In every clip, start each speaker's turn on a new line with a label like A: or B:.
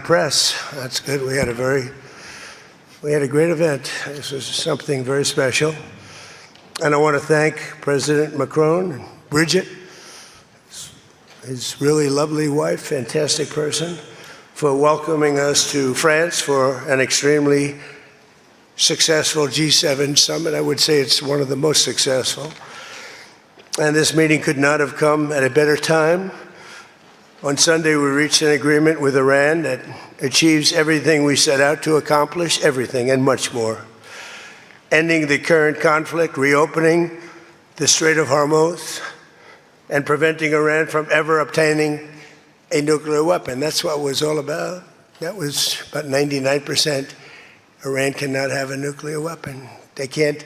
A: press. That's good. We had a great event. This was something very special. And I want to thank President Macron and Bridget, his really lovely wife, fantastic person, for welcoming us to France for an extremely successful G7 summit. I would say it's one of the most successful. And this meeting could not have come at a better time. On Sunday, we reached an agreement with Iran that achieves everything we set out to accomplish, everything and much more. Ending the current conflict, reopening the Strait of Hormuz, and preventing Iran from ever obtaining a nuclear weapon. That's what it was all about. That was about 99%. Iran cannot have a nuclear weapon. They can't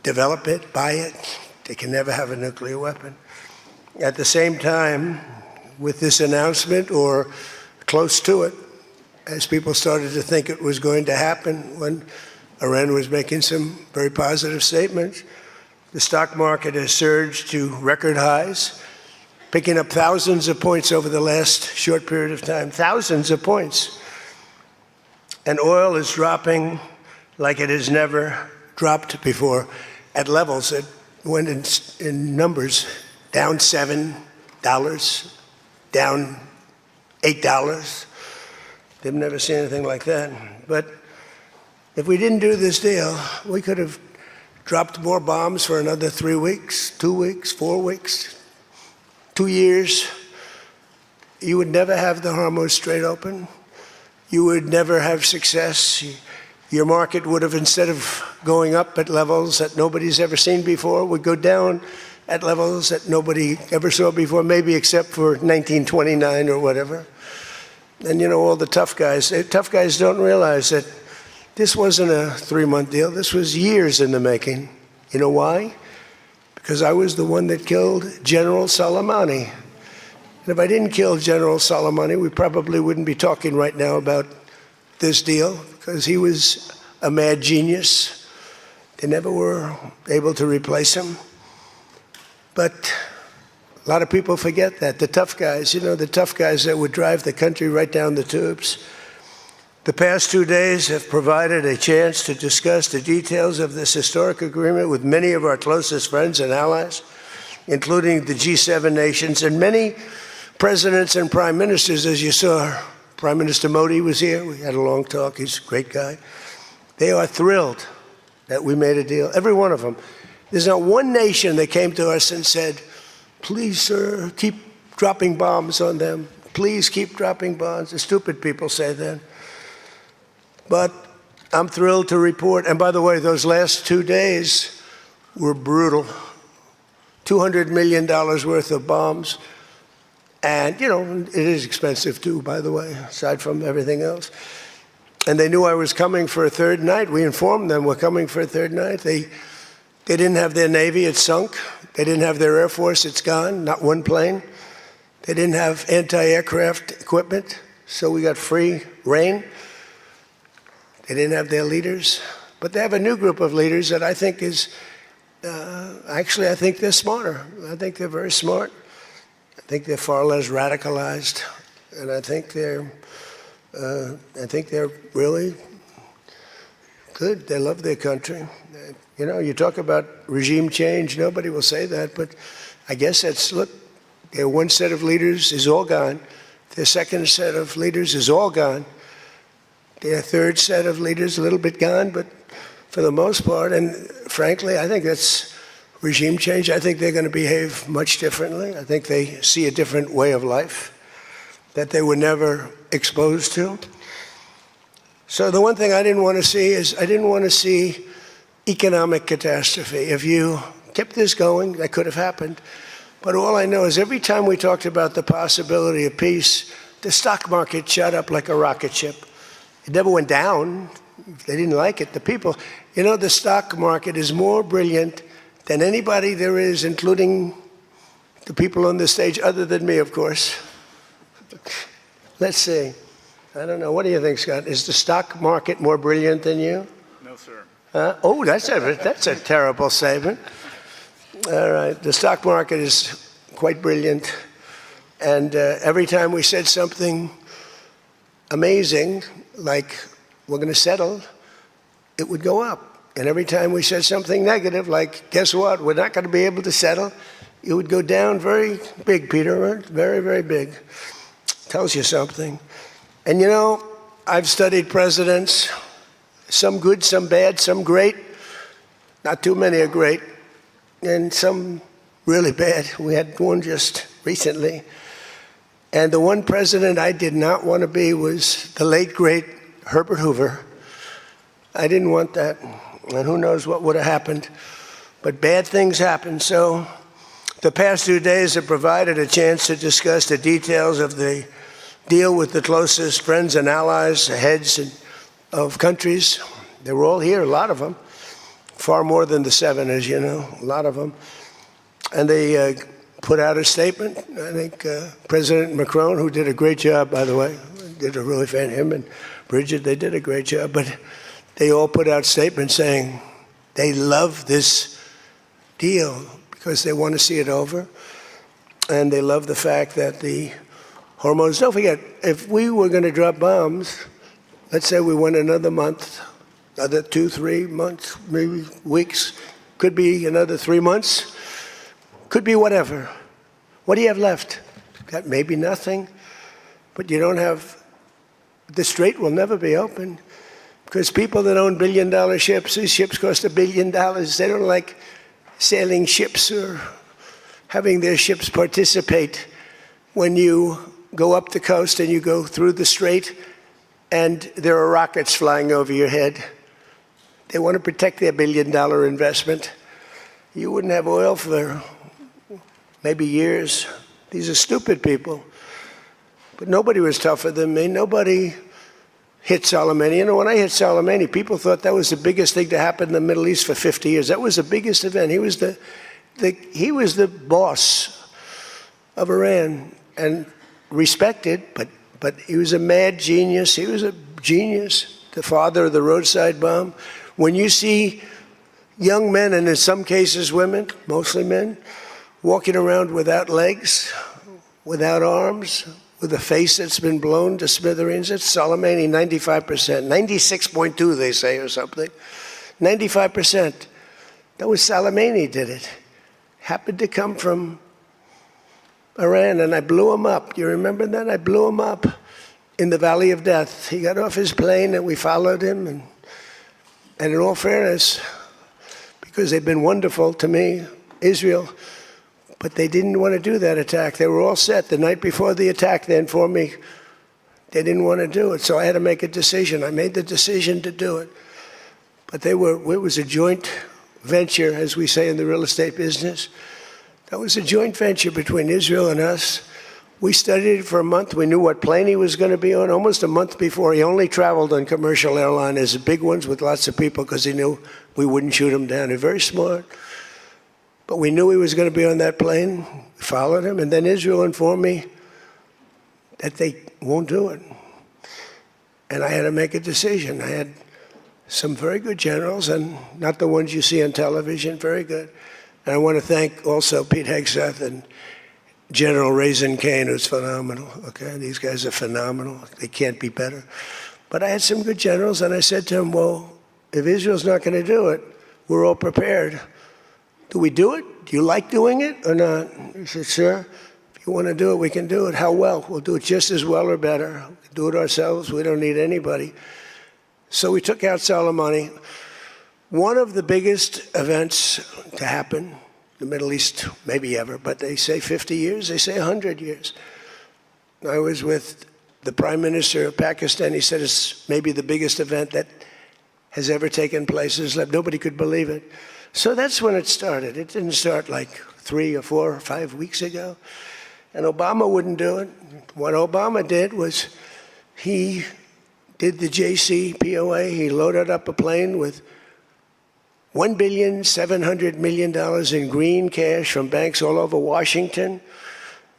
A: develop it, buy it. They can never have a nuclear weapon. At the same time, with this announcement, or close to it, as people started to think it was going to happen when Iran was making some very positive statements, the stock market has surged to record highs, picking up thousands of points over the last short period of time, thousands of points. And oil is dropping like it has never dropped before, at levels that went in numbers down $7, down $8. They've never seen anything like that. But if we didn't do this deal, we could have dropped more bombs for another 3 weeks, 2 weeks, 4 weeks, 2 years. You would never have the Hormuz Strait open. You would never have success. Your market would have, instead of going up at levels that nobody's ever seen before, would go down at levels that nobody ever saw before, maybe except for 1929 or whatever. And you know, all the tough guys don't realize that this wasn't a 3-month deal. This was years in the making. You know why? Because I was the one that killed General Soleimani. And if I didn't kill General Soleimani, we probably wouldn't be talking right now about this deal, because he was a mad genius. They never were able to replace him. But a lot of people forget that. The tough guys, you know, the tough guys that would drive the country right down the tubes. The past 2 days have provided a chance to discuss the details of this historic agreement with many of our closest friends and allies, including the G7 nations and many presidents and prime ministers. As you saw, Prime Minister Modi was here. We had a long talk. He's a great guy. They are thrilled that we made a deal, every one of them. There's not one nation that came to us and said, please, sir, keep dropping bombs on them. Please keep dropping bombs. The stupid people say that. But I'm thrilled to report, and by the way, those last 2 days were brutal. $200 million worth of bombs. And, you know, it is expensive too, by the way, aside from everything else. And they knew I was coming for a third night. We informed them we're coming for a third night. They didn't have their Navy, it's sunk. They didn't have their Air Force, it's gone, not one plane. They didn't have anti-aircraft equipment, so we got free reign. They didn't have their leaders. But they have a new group of leaders that I think is, actually, I think they're smarter. I think they're very smart. I think they're far less radicalized, and I think they're really good. They love their country. You know, you talk about regime change, nobody will say that, but I guess that's, look, their one set of leaders is all gone. Their second set of leaders is all gone. Their third set of leaders a little bit gone, but for the most part, and frankly, I think that's regime change. I think they're going to behave much differently. I think they see a different way of life that they were never exposed to. So the one thing I didn't want to see is I didn't want to see economic catastrophe. If you kept this going, that could have happened. But all I know is every time we talked about the possibility of peace, the stock market shot up like a rocket ship. It never went down. They didn't like it. The people, you know, the stock market is more brilliant than anybody there is, including the people on the stage, other than me, of course. Let's see. I don't know. What do you think, Scott? Is the stock market more brilliant than you?
B: No, sir.
A: Oh, that's a terrible statement. All right. The stock market is quite brilliant. And every time we said something amazing, like we're going to settle, it would go up. And every time we said something negative, like, guess what, we're not going to be able to settle, it would go down very big, Peter, right? Very, very big. Tells you something. And you know, I've studied presidents, some good, some bad, some great. Not too many are great, and some really bad. We had one just recently. And the one president I did not want to be was the late, great Herbert Hoover. I didn't want that, and who knows what would have happened. But bad things happen. So the past 2 days have provided a chance to discuss the details of the deal with the closest friends and allies, heads of countries. They were all here, a lot of them, far more than the 7, as you know, a lot of them. And they put out a statement. I think President Macron, who did a great job, by the way, did a really fan, him and Bridget, they did a great job. But they all put out statements saying they love this deal because they want to see it over. And they love the fact that the hormones, don't forget, if we were going to drop bombs, let's say we went another month, another 2, 3 months, maybe weeks, could be another 3 months, could be whatever. What do you have left? Got maybe nothing, but you don't have, the strait will never be open because people that own billion-dollar ships, these ships cost $1 billion. They don't like sailing ships or having their ships participate when you go up the coast and you go through the strait and there are rockets flying over your head. They want to protect their $1 billion investment. You wouldn't have oil for maybe years. These are stupid people. But nobody was tougher than me. Nobody hit Soleimani. You know, when I hit Soleimani, people thought that was the biggest thing to happen in the Middle East for 50 years. That was the biggest event. He was the boss of Iran and respected, but he was a mad genius. He was a genius, the father of the roadside bomb. When you see young men, and in some cases women, mostly men, walking around without legs, without arms, with a face that's been blown to smithereens, it's Soleimani, 95%, 96.2 they say or something, 95%. That was Soleimani did it. Happened to come from Iran, and I blew him up. You remember that? I blew him up in the Valley of Death. He got off his plane, and we followed him. And in all fairness, because they've been wonderful to me, Israel, but they didn't want to do that attack. They were all set. The night before the attack, they informed me they didn't want to do it. So I had to make a decision. I made the decision to do it. But it was a joint venture, as we say in the real estate business. That was a joint venture between Israel and us. We studied it for a month. We knew what plane he was going to be on almost a month before. He only traveled on commercial airliners, big ones with lots of people, because he knew we wouldn't shoot him down. He's very smart. But we knew he was going to be on that plane. We followed him. And then Israel informed me that they won't do it. And I had to make a decision. I had some very good generals, and not the ones you see on television, very good. And I want to thank also Pete Hegseth and General Raisin Kane, who's phenomenal. Okay, these guys are phenomenal. They can't be better. But I had some good generals, and I said to them, well, if Israel's not going to do it, we're all prepared. Do we do it? Do you like doing it or not? He said, sir, if you want to do it, we can do it. How well? We'll do it just as well or better. We'll do it ourselves. We don't need anybody. So we took out Soleimani. One of the biggest events to happen in the Middle East, maybe ever, but they say 50 years, they say 100 years. I was with the Prime Minister of Pakistan. He said it's maybe the biggest event that has ever taken place. Nobody could believe it. So that's when it started. It didn't start like 3 or 4 or 5 weeks ago. And Obama wouldn't do it. What Obama did was he did the JCPOA. He loaded up a plane with $1.7 billion in green cash from banks all over Washington,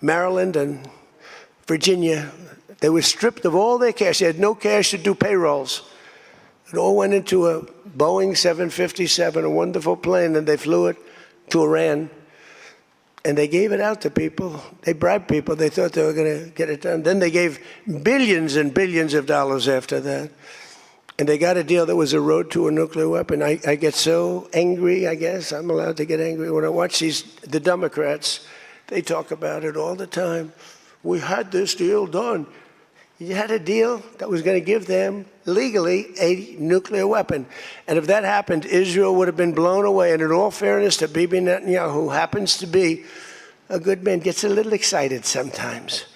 A: Maryland, and Virginia. They were stripped of all their cash. They had no cash to do payrolls. It all went into a Boeing 757, a wonderful plane, and they flew it to Iran. And they gave it out to people. They bribed people. They thought they were going to get it done. Then they gave billions and billions of dollars after that. And they got a deal that was a road to a nuclear weapon. I get so angry, I guess. I'm allowed to get angry when I watch the Democrats. They talk about it all the time. We had this deal done. You had a deal that was going to give them, legally, a nuclear weapon. And if that happened, Israel would have been blown away. And in all fairness to Bibi Netanyahu, who happens to be a good man, gets a little excited sometimes.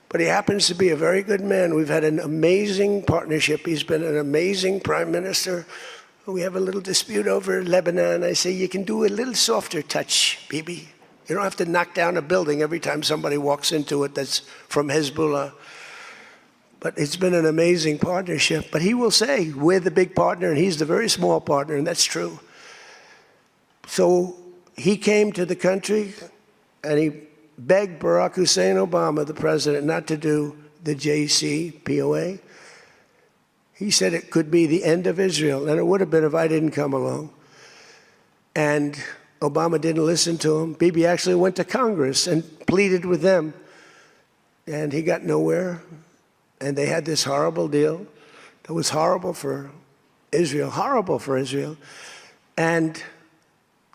A: But he happens to be a very good man. We've had an amazing partnership. He's been an amazing prime minister. We have a little dispute over Lebanon. I say, you can do a little softer touch, Bibi. You don't have to knock down a building every time somebody walks into it that's from Hezbollah. But it's been an amazing partnership. But he will say, we're the big partner, and he's the very small partner, and that's true. So he came to the country, and he begged Barack Hussein Obama, the president, not to do the JCPOA. He said it could be the end of Israel, and it would have been if I didn't come along. And Obama didn't listen to him. Bibi actually went to Congress and pleaded with them, and he got nowhere. And they had this horrible deal that was horrible for Israel, and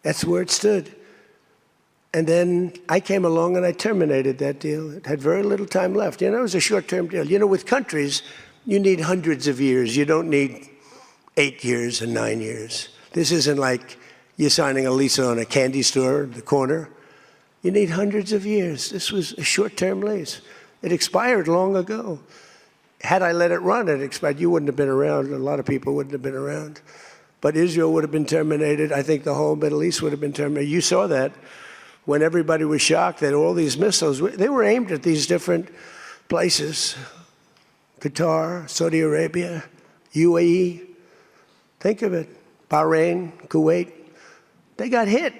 A: that's where it stood. And then I came along and I terminated that deal. It had very little time left. You know, it was a short-term deal. You know, with countries, you need hundreds of years. You don't need 8 years and 9 years. This isn't like you're signing a lease on a candy store in the corner. You need hundreds of years. This was a short-term lease. It expired long ago. Had I let it run, it expired. You wouldn't have been around. A lot of people wouldn't have been around. But Israel would have been terminated. I think the whole Middle East would have been terminated. You saw that when everybody was shocked that all these missiles, they were aimed at these different places. Qatar, Saudi Arabia, UAE. Think of it. Bahrain, Kuwait. They got hit.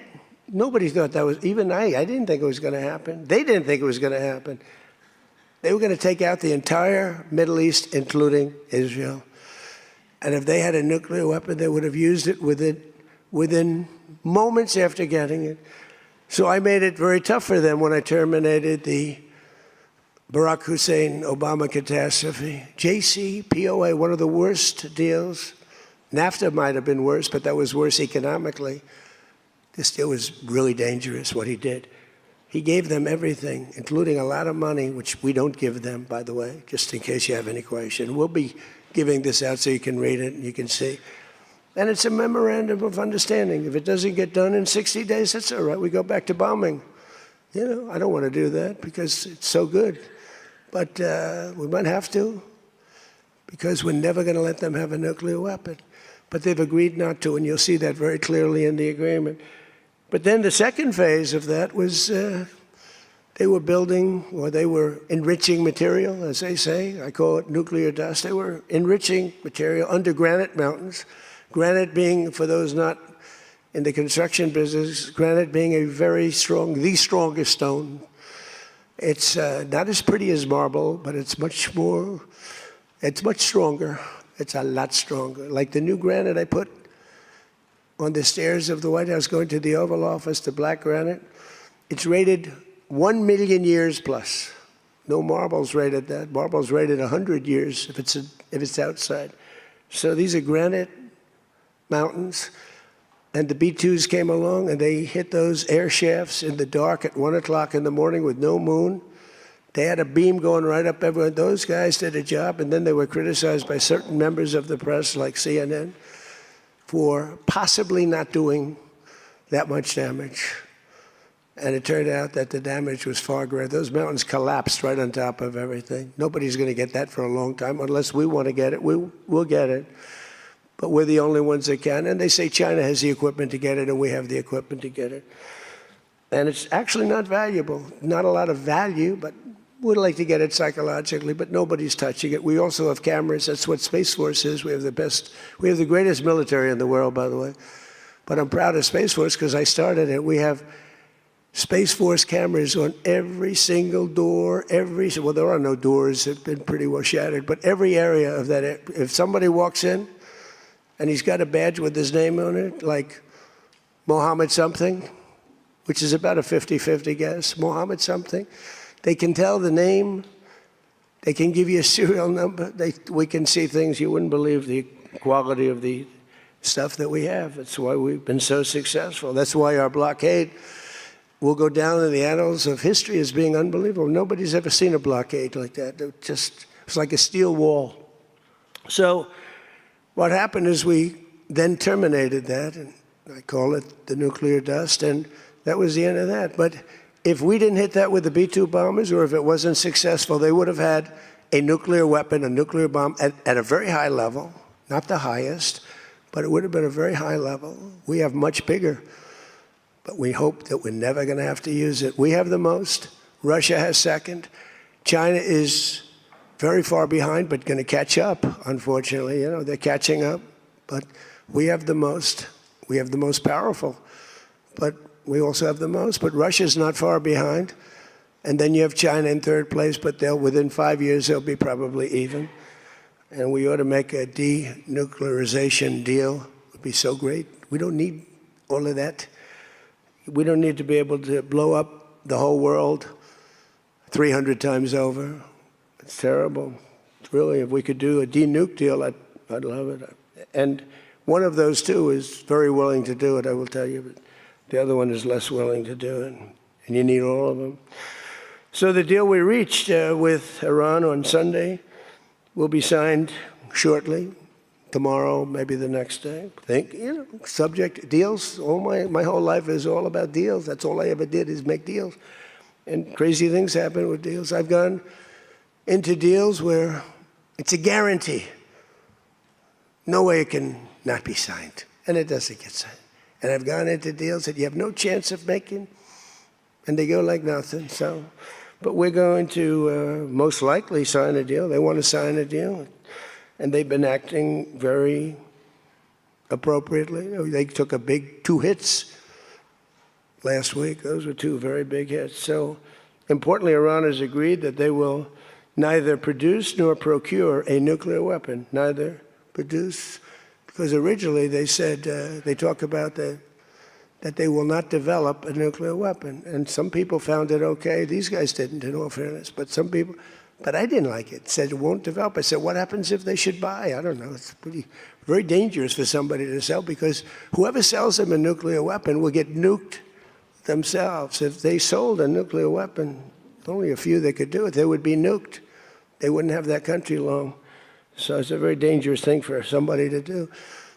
A: Nobody thought that was, even I didn't think it was going to happen. They didn't think it was going to happen. They were going to take out the entire Middle East, including Israel. And if they had a nuclear weapon, they would have used it within moments after getting it. So I made it very tough for them when I terminated the Barack Hussein Obama catastrophe. JCPOA, one of the worst deals. NAFTA might have been worse, but that was worse economically. This deal was really dangerous, what he did. He gave them everything, including a lot of money, which we don't give them, by the way, just in case you have any question. We'll be giving this out so you can read it and you can see. And it's a memorandum of understanding. If it doesn't get done in 60 days, that's all right. We go back to bombing. You know, I don't want to do that because it's so good. But we might have to, because we're never going to let them have a nuclear weapon. But they've agreed not to, and you'll see that very clearly in the agreement. But then the second phase of that was they were building, or they were enriching material, as they say. I call it nuclear dust. They were enriching material under granite mountains. Granite being, for those not in the construction business, granite being a very strong, the strongest stone. It's not as pretty as marble, but it's much stronger. It's a lot stronger. Like the new granite I put on the stairs of the White House going to the Oval Office, the black granite, it's rated 1 million years plus. No marble's rated that. Marble's rated 100 years if it's outside. So these are granite mountains. And the B-2s came along and they hit those air shafts in the dark at 1 o'clock in the morning with no moon. They had a beam going right up everywhere. Those guys did a job, and then they were criticized by certain members of the press, like CNN, for possibly not doing that much damage. And it turned out that the damage was far greater. Those mountains collapsed right on top of everything. Nobody's going to get that for a long time. Unless we want to get it, we'll get it. But we're the only ones that can. And they say China has the equipment to get it, and we have the equipment to get it. And it's actually not valuable. Not a lot of value, but we'd like to get it psychologically, but nobody's touching it. We also have cameras. That's what Space Force is. We have the greatest military in the world, by the way. But I'm proud of Space Force because I started it. We have Space Force cameras on every single door, well, there are no doors. They've been pretty well shattered, but every area of that. If somebody walks in and he's got a badge with his name on it, like Mohammed something, which is about a 50-50 guess, Mohammed something. They can tell the name. They can give you a serial number. We can see things you wouldn't believe the quality of the stuff that we have. That's why we've been so successful. That's why our blockade will go down in the annals of history as being unbelievable. Nobody's ever seen a blockade like that. It's like a steel wall. So what happened is we then terminated that, and I call it the nuclear dust, and that was the end of that. But if we didn't hit that with the B-2 bombers, or if it wasn't successful, they would have had a nuclear weapon, a nuclear bomb at a very high level, not the highest, but it would have been a very high level. We have much bigger, but we hope that we're never going to have to use it. We have the most. Russia has second. China is very far behind, but going to catch up, unfortunately. You know, they're catching up, but we have the most. We have the most powerful, but we also have the most. But Russia's not far behind. And then you have China in third place, but within 5 years, they'll be probably even. And we ought to make a denuclearization deal. It would be so great. We don't need all of that. We don't need to be able to blow up the whole world 300 times over. It's terrible. It's really, if we could do a denuke deal, I'd love it. And one of those two is very willing to do it, I will tell you. But the other one is less willing to do it. And you need all of them. So the deal we reached with Iran on Sunday will be signed shortly, tomorrow, maybe the next day. Subject deals. My whole life is all about deals. That's all I ever did is make deals. And crazy things happen with deals. I've gone into deals where it's a guarantee. No way it can not be signed. And it doesn't get signed. And I've gone into deals that you have no chance of making, and they go like nothing. So, but we're going to most likely sign a deal. They want to sign a deal. And they've been acting very appropriately. They took a big 2 hits last week. Those were 2 very big hits. So importantly, Iran has agreed that they will neither produce nor procure a nuclear weapon. Neither produce, because originally they said, they talk about that they will not develop a nuclear weapon. And some people found it okay. These guys didn't, in all fairness. But some people, but I didn't like it. Said it won't develop. I said, what happens if they should buy? I don't know. It's very dangerous for somebody to sell, because whoever sells them a nuclear weapon will get nuked themselves. If they sold a nuclear weapon, only a few that could do it, they would be nuked. They wouldn't have that country long. So it's a very dangerous thing for somebody to do.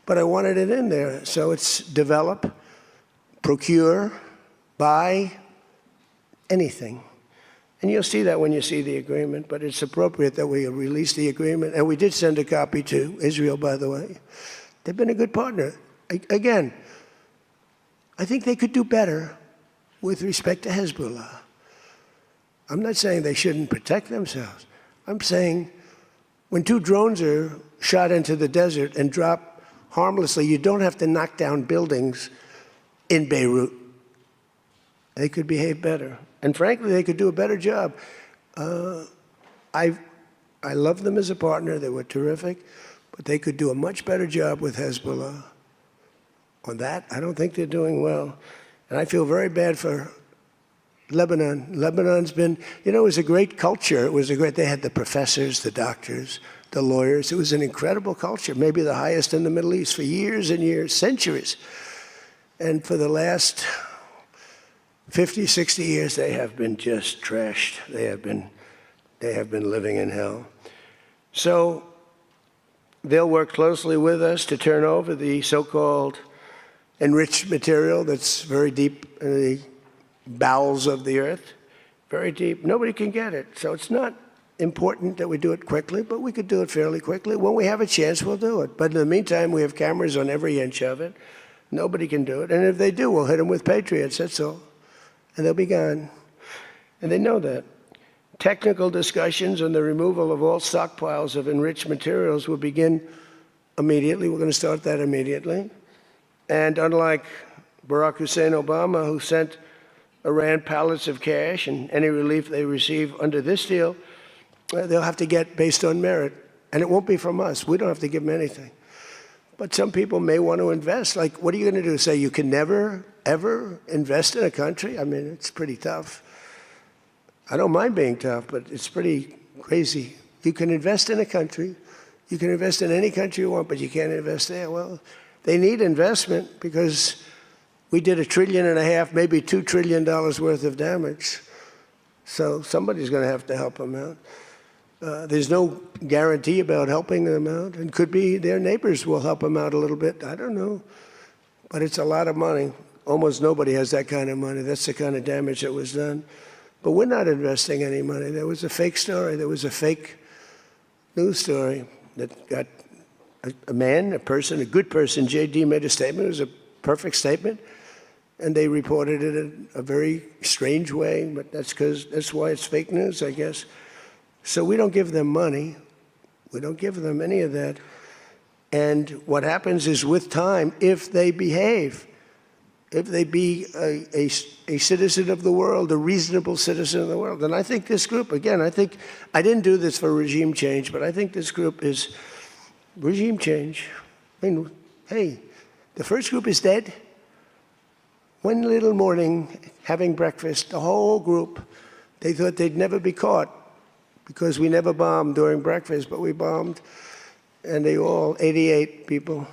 A: But I wanted it in there. So it's develop, procure, buy, anything. And you'll see that when you see the agreement, but it's appropriate that we release the agreement. And we did send a copy to Israel, by the way. They've been a good partner. Again, I think they could do better with respect to Hezbollah. I'm not saying they shouldn't protect themselves. I'm saying when 2 drones are shot into the desert and drop harmlessly, you don't have to knock down buildings in Beirut. They could behave better. And frankly, they could do a better job. I love them as a partner. They were terrific. But they could do a much better job with Hezbollah. On that, I don't think they're doing well. And I feel very bad for Lebanon. Lebanon's been, it was a great culture. They had the professors, the doctors, the lawyers. It was an incredible culture, maybe the highest in the Middle East for years and years, centuries. And for the last 50, 60 years, they have been just trashed. They have been living in hell. So they'll work closely with us to turn over the so-called enriched material that's very deep in the bowels of the earth, very deep. Nobody can get it. So it's not important that we do it quickly, but we could do it fairly quickly. When we have a chance, we'll do it. But in the meantime, we have cameras on every inch of it. Nobody can do it. And if they do, we'll hit them with Patriots, that's all. And they'll be gone. And they know that. Technical discussions on the removal of all stockpiles of enriched materials will begin immediately. We're going to start that immediately. And unlike Barack Hussein Obama, who sent Iran pallets of cash, and any relief they receive under this deal, they'll have to get based on merit. And it won't be from us. We don't have to give them anything. But some people may want to invest. Like, what are you going to do? Say you can never, ever invest in a country? I mean, it's pretty tough. I don't mind being tough, but it's pretty crazy. You can invest in a country. You can invest in any country you want, but you can't invest there. Well, they need investment because we did $1.5 trillion, maybe $2 trillion worth of damage. So somebody's going to have to help them out. There's no guarantee about helping them out. And could be their neighbors will help them out a little bit. I don't know. But it's a lot of money. Almost nobody has that kind of money. That's the kind of damage that was done. But we're not investing any money. There was a fake story. There was a fake news story that got a man, a person, a good person. J.D. made a statement. It was a perfect statement. And they reported it in a very strange way. But that's why it's fake news, I guess. So we don't give them money. We don't give them any of that. And what happens is with time, if they behave, if they be a citizen of the world, a reasonable citizen of the world. And I think this group, again, I didn't do this for regime change, but I think this group is regime change. I mean, hey, the first group is dead. One little morning, having breakfast, the whole group, they thought they'd never be caught because we never bombed during breakfast, but we bombed, and they all, 88 people.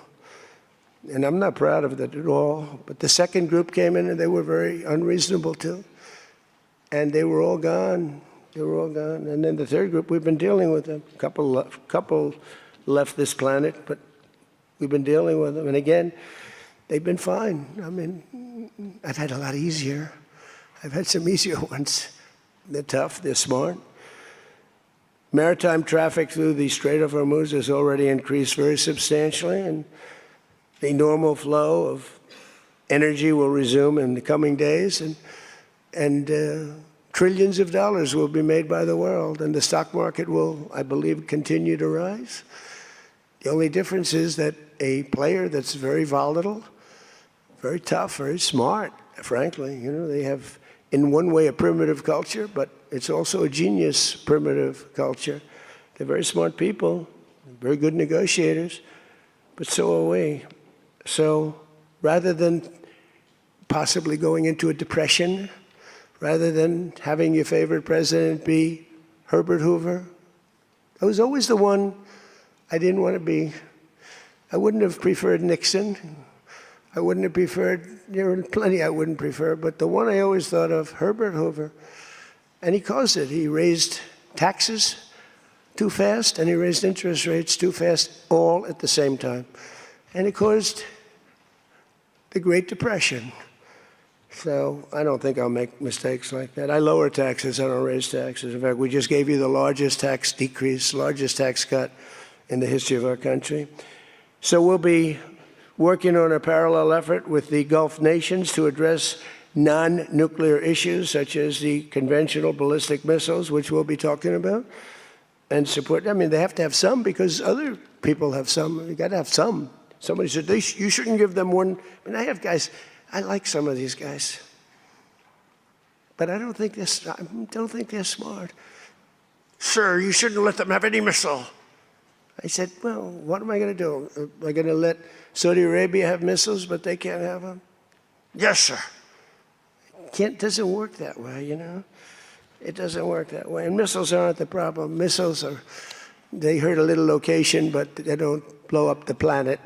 A: And I'm not proud of that at all. But the second group came in, and they were very unreasonable, too. And they were all gone. They were all gone. And then the third group, we've been dealing with them. Couple left this planet, but we've been dealing with them. And again, they've been fine. I mean, I've had a lot easier. I've had some easier ones. They're tough. They're smart. Maritime traffic through the Strait of Hormuz has already increased very substantially, and the normal flow of energy will resume in the coming days, and trillions of dollars will be made by the world, and the stock market will, I believe, continue to rise. The only difference is that a player that's very volatile, very tough, very smart, frankly, they have, in one way, a primitive culture, but it's also a genius primitive culture. They're very smart people, very good negotiators, but so are we. So rather than possibly going into a depression, rather than having your favorite president be Herbert Hoover, I was always the one I didn't want to be. I wouldn't have preferred Nixon. I wouldn't have preferred, there are plenty I wouldn't prefer, but the one I always thought of, Herbert Hoover, and he caused it. He raised taxes too fast, and he raised interest rates too fast, all at the same time. And it caused the Great Depression. So I don't think I'll make mistakes like that. I lower taxes, I don't raise taxes. In fact, we just gave you the largest tax decrease, largest tax cut in the history of our country. So we'll be working on a parallel effort with the Gulf nations to address non-nuclear issues such as the conventional ballistic missiles, which we'll be talking about, and support. I mean, they have to have some because other people have some. You got to have some. Somebody said, you shouldn't give them one. I mean, I have guys, I like some of these guys, but I don't think they're smart. Sir, you shouldn't let them have any missile. I said, well, what am I going to do? Am I going to let Saudi Arabia have missiles, but they can't have them? Yes, sir. Doesn't work that way, It doesn't work that way. And missiles aren't the problem. Missiles they hurt a little location, but they don't blow up the planet.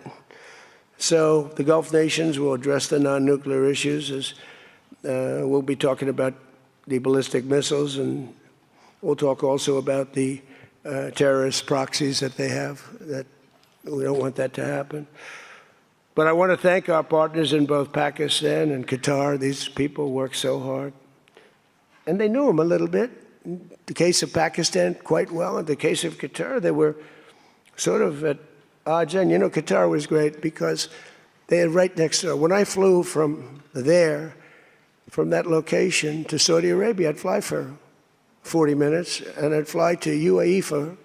A: So the Gulf nations will address the non-nuclear issues. We'll be talking about the ballistic missiles, and we'll talk also about the terrorist proxies that they have. That we don't want that to happen. But I want to thank our partners in both Pakistan and Qatar. These people work so hard. And they knew him a little bit. In the case of Pakistan, quite well. In the case of Qatar, they were sort of at odds. And, Qatar was great because they had right next door. When I flew from that location to Saudi Arabia, I'd fly for 40 minutes, and I'd fly to UAE for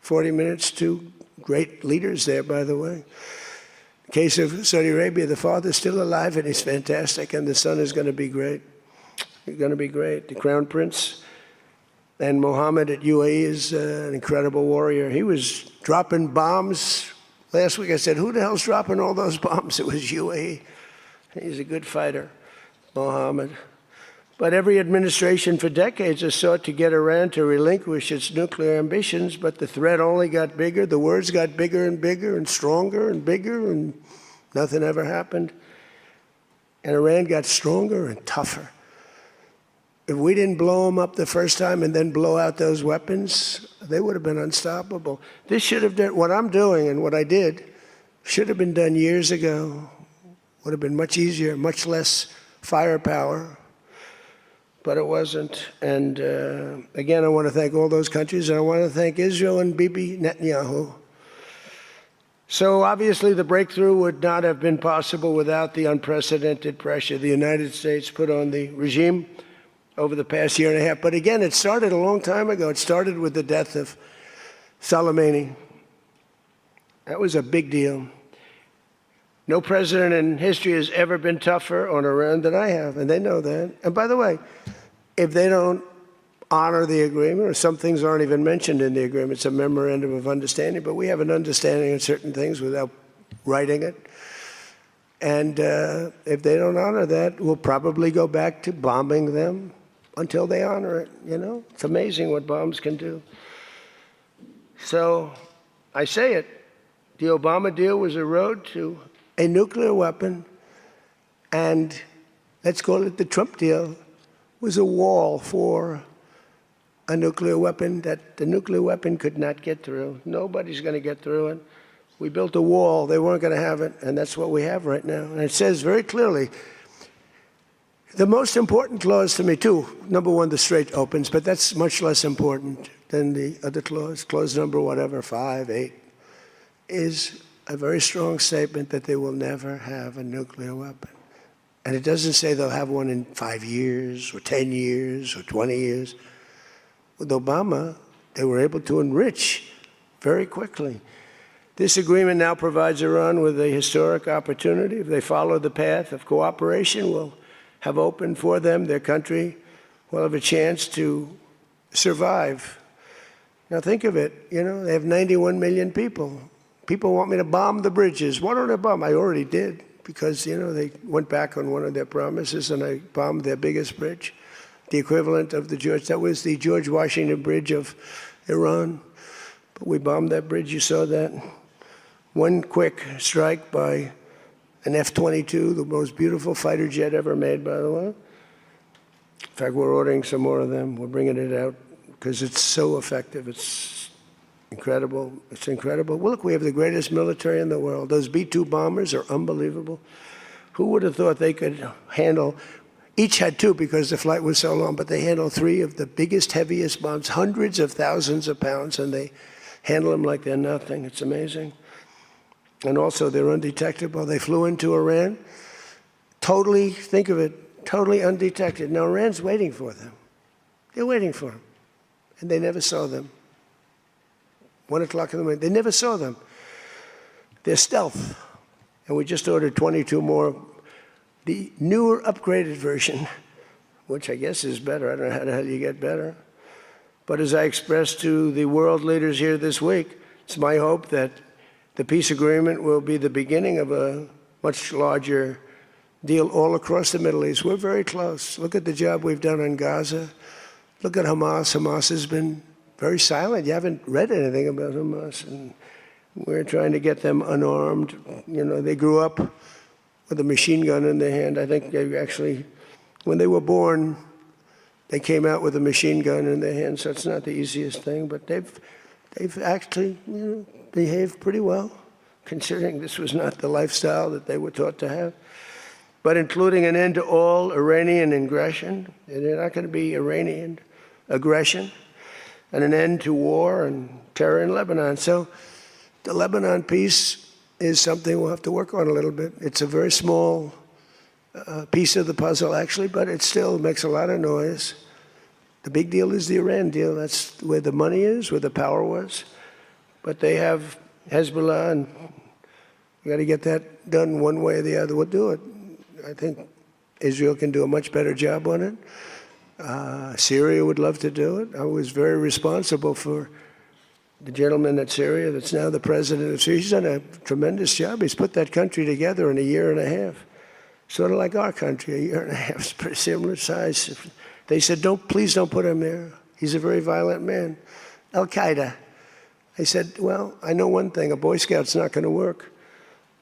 A: 40 minutes, two great leaders there, by the way. In the case of Saudi Arabia, the father's still alive, and he's fantastic, and the son is going to be great. He's going to be great. The Crown Prince and Mohammed at UAE is an incredible warrior. He was dropping bombs Last week I said, who the hell's dropping all those bombs? It was UAE. He's a good fighter, Mohammed. But every administration for decades has sought to get Iran to relinquish its nuclear ambitions, but the threat only got bigger. The words got bigger and bigger and stronger and bigger, and nothing ever happened. And Iran got stronger and tougher. If we didn't blow them up the first time and then blow out those weapons, they would have been unstoppable. This should have done, what I'm doing and what I did, should have been done years ago. Would have been much easier, much less firepower. But it wasn't. And again, I want to thank all those countries, and I want to thank Israel and Bibi Netanyahu. So obviously the breakthrough would not have been possible without the unprecedented pressure the United States put on the regime over the past year and a half. But again, it started a long time ago. It started with the death of Soleimani. That was a big deal. No president in history has ever been tougher on Iran than I have, and they know that. And by the way, if they don't honor the agreement, or some things aren't even mentioned in the agreement, it's a memorandum of understanding, but we have an understanding of certain things without writing it. And if they don't honor that, we'll probably go back to bombing them until they honor it, you know? It's amazing what bombs can do. So I say it, the Obama deal was a road to a nuclear weapon, and let's call it the Trump deal, was a wall for a nuclear weapon that the nuclear weapon could not get through. Nobody's going to get through it. We built a wall. They weren't going to have it, and that's what we have right now. And it says very clearly, the most important clause to me, too, number one, the Strait opens, but that's much less important than the other clause. Clause number whatever, 5, 8, is a very strong statement that they will never have a nuclear weapon. And it doesn't say they'll have one in 5 years or 10 years or 20 years. With Obama, they were able to enrich very quickly. This agreement now provides Iran with a historic opportunity. If they follow the path of cooperation, will have opened for them, their country will have a chance to survive. Now think of it, you know, they have 91 million people. People want me to bomb the bridges. Why don't I bomb? I already did, because, you know, they went back on one of their promises, and I bombed their biggest bridge, the equivalent of that was the George Washington Bridge of Iran. But we bombed that bridge, you saw that. One quick strike by an F-22, the most beautiful fighter jet ever made, by the way. In fact, we're ordering some more of them. We're bringing it out because it's so effective. It's incredible. It's incredible. Well, look, we have the greatest military in the world. Those B-2 bombers are unbelievable. Who would have thought they could handle, each had 2 because the flight was so long, but they handle 3 of the biggest, heaviest bombs, hundreds of thousands of pounds, and they handle them like they're nothing. It's amazing. And also, they're undetectable. They flew into Iran, totally, think of it, totally undetected. Now, Iran's waiting for them. They're waiting for them. And they never saw them. 1 o'clock in the morning, they never saw them. They're stealth. And we just ordered 22 more. The newer, upgraded version, which I guess is better. I don't know how the hell you get better. But as I expressed to the world leaders here this week, it's my hope that the peace agreement will be the beginning of a much larger deal all across the Middle East. We're very close. Look at the job we've done on Gaza. Look at Hamas. Hamas has been very silent. You haven't read anything about Hamas. And we're trying to get them unarmed. You know, they grew up with a machine gun in their hand. I think they actually, when they were born, they came out with a machine gun in their hand. So it's not the easiest thing. But they've actually, you know, behaved pretty well, considering this was not the lifestyle that they were taught to have. But including an end to all Iranian aggression, and they're not going to be Iranian aggression, and an end to war and terror in Lebanon. So the Lebanon peace is something we'll have to work on a little bit. It's a very small piece of the puzzle, actually, but it still makes a lot of noise. The big deal is the Iran deal. That's where the money is, where the power was. But they have Hezbollah, and we got to get that done one way or the other. We'll do it. I think Israel can do a much better job on it. Syria would love to do it. I was very responsible for the gentleman at Syria that's now the president of Syria, he's done a tremendous job. He's put that country together in a year and a half. Sort of like our country, a year and a half. It's pretty similar size. They said, please don't put him there. He's a very violent man. Al-Qaeda. I said, well, I know one thing, a Boy Scout's not going to work.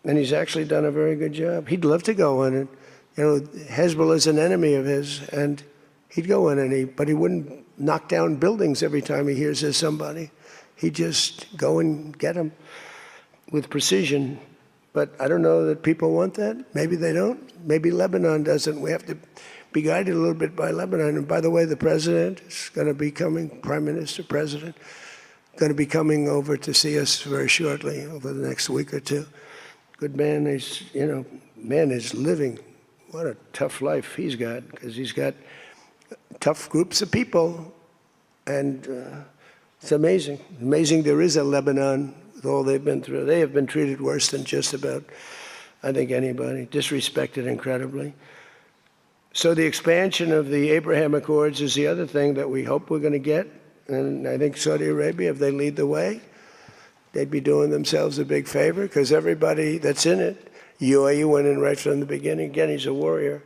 A: And he's actually done a very good job. He'd love to go in, and Hezbollah is an enemy of his, and he'd go in, but he wouldn't knock down buildings every time he hears there's somebody. He'd just go and get them with precision. But I don't know that people want that. Maybe they don't. Maybe Lebanon doesn't. We have to be guided a little bit by Lebanon. And by the way, the president is going to be coming, Prime Minister, President, going to be coming over to see us very shortly, over the next week or two. Good man. Man is living. What a tough life he's got, because he's got tough groups of people. And it's amazing. Amazing there is a Lebanon with all they've been through. They have been treated worse than just about, I think, anybody. Disrespected incredibly. So the expansion of the Abraham Accords is the other thing that we hope we're going to get. And I think Saudi Arabia, if they lead the way, they'd be doing themselves a big favor, because everybody that's in it, UAE went in right from the beginning. Again, he's a warrior.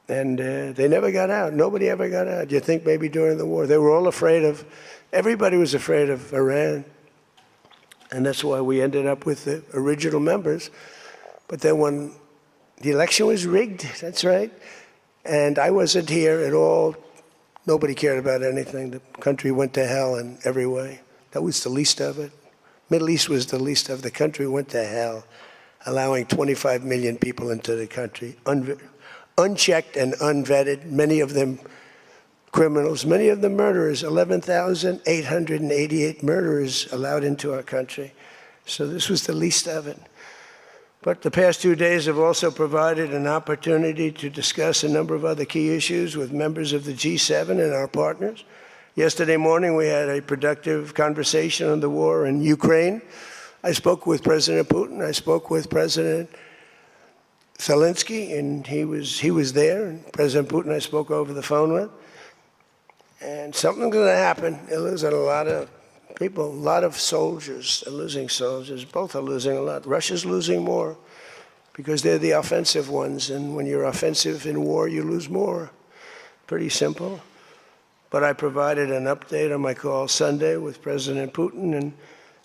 A: And they never got out. Nobody ever got out. You think maybe during the war. They were all afraid of, everybody was afraid of Iran. And that's why we ended up with the original members. But then when the election was rigged, that's right, and I wasn't here at all, nobody cared about anything. The country went to hell in every way. That was the least of it. Middle East was the least of it. The country went to hell, allowing 25 million people into the country, unchecked and unvetted, many of them criminals, many of them murderers, 11,888 murderers allowed into our country. So this was the least of it. But the past 2 days have also provided an opportunity to discuss a number of other key issues with members of the G7 and our partners. Yesterday morning, we had a productive conversation on the war in Ukraine. I spoke with President Putin. I spoke with President Zelensky, and he was there. And President Putin I spoke over the phone with. And something's going to happen. They're losing a lot of people, a lot of soldiers. They're losing soldiers. Both are losing a lot. Russia's losing more because they're the offensive ones. And when you're offensive in war, you lose more. Pretty simple. But I provided an update on my call Sunday with President Putin and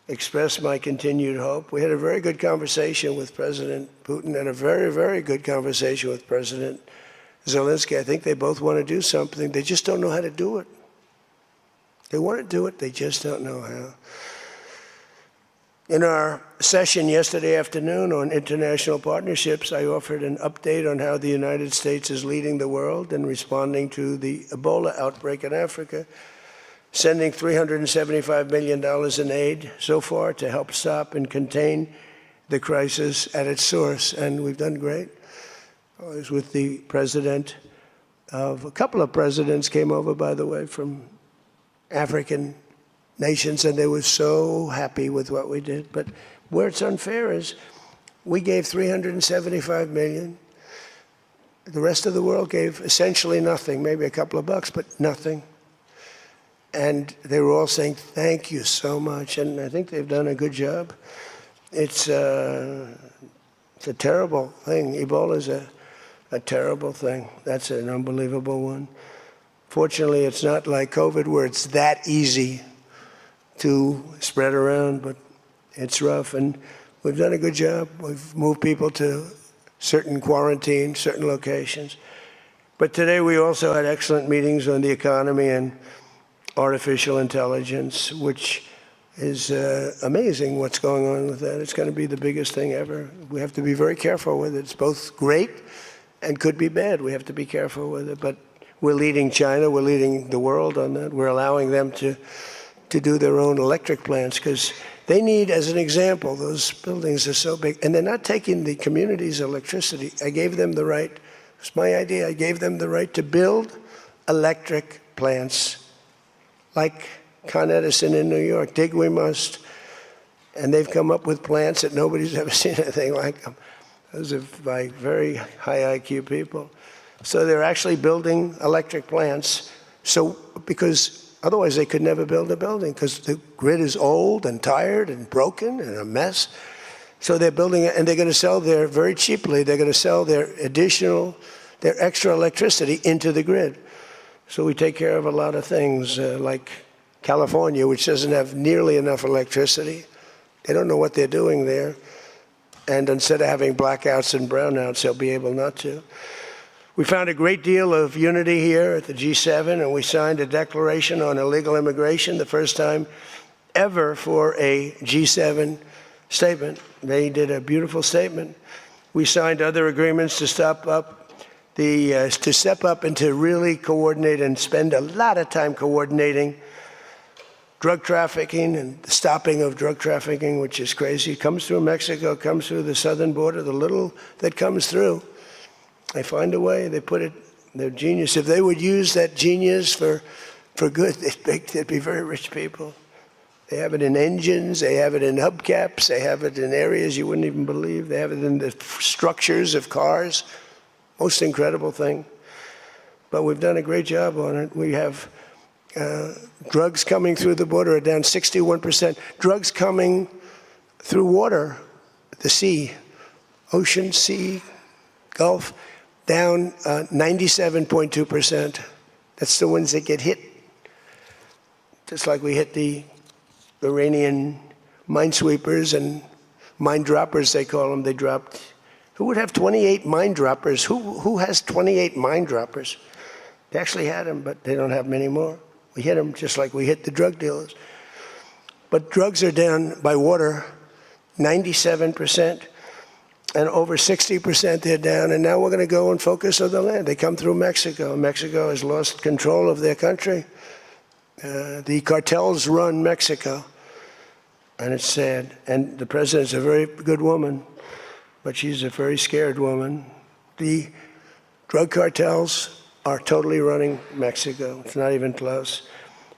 A: expressed my continued hope. We had a very good conversation with President Putin and a very, very good conversation with President Zelensky. I think they both want to do something. They just don't know how to do it. They want to do it. They just don't know how. In our session yesterday afternoon on international partnerships, I offered an update on how the United States is leading the world in responding to the Ebola outbreak in Africa, sending $375 million in aid so far to help stop and contain the crisis at its source, and we've done great. I was with the president of, a couple of presidents came over, by the way, from African nations, and they were so happy with what we did. But where it's unfair is we gave $375 million. The rest of the world gave essentially nothing, maybe a couple of bucks, but nothing. And they were all saying, thank you so much. And I think they've done a good job. It's a terrible thing. Ebola is a terrible thing. That's an unbelievable one. Fortunately, it's not like COVID where it's that easy to spread around, but it's rough. And we've done a good job. We've moved people to certain quarantine, certain locations. But today we also had excellent meetings on the economy and artificial intelligence, which is amazing what's going on with that. It's going to be the biggest thing ever. We have to be very careful with it. It's both great and could be bad. We have to be careful with it. But we're leading China. We're leading the world on that. We're allowing them to do their own electric plants because they need, as an example, those buildings are so big. And they're not taking the community's electricity. I gave them the right. It's my idea. I gave them the right to build electric plants like Con Edison in New York. Dig we must. And they've come up with plants that nobody's ever seen anything like them. Those are by very high IQ people. So they're actually building electric plants. So because Otherwise, they could never build a building because the grid is old and tired and broken and a mess. So they're building it, and they're going to sell very cheaply, they're going to sell their extra electricity into the grid. So we take care of a lot of things, like California, which doesn't have nearly enough electricity. They don't know what they're doing there. And instead of having blackouts and brownouts, they'll be able not to. We found a great deal of unity here at the G7, and we signed a declaration on illegal immigration, the first time ever for a G7 statement. They did a beautiful statement. We signed other agreements to step up and to really coordinate and spend a lot of time coordinating drug trafficking and the stopping of drug trafficking, which is crazy. It comes through Mexico, comes through the southern border, the little that comes through. They find a way, they put it, they're genius. If they would use that genius for good, they'd be very rich people. They have it in engines, they have it in hubcaps, they have it in areas you wouldn't even believe. They have it in the structures of cars. Most incredible thing. But we've done a great job on it. We have drugs coming through the border are down 61%. Drugs coming through water, the sea, ocean, sea, Gulf, down 97.2%. That's the ones that get hit. Just like we hit the Iranian minesweepers and mine droppers, they call them. They dropped. Who would have 28 mine droppers? Who has 28 mine droppers? They actually had them, but they don't have them anymore. We hit them just like we hit the drug dealers. But drugs are down by water 97%, and over 60% they're down. And now we're going to go and focus on the land. They come through Mexico. Mexico has lost control of their country. The cartels run Mexico, and it's sad. And the president's a very good woman, but she's a very scared woman. The drug cartels are totally running Mexico. It's not even close.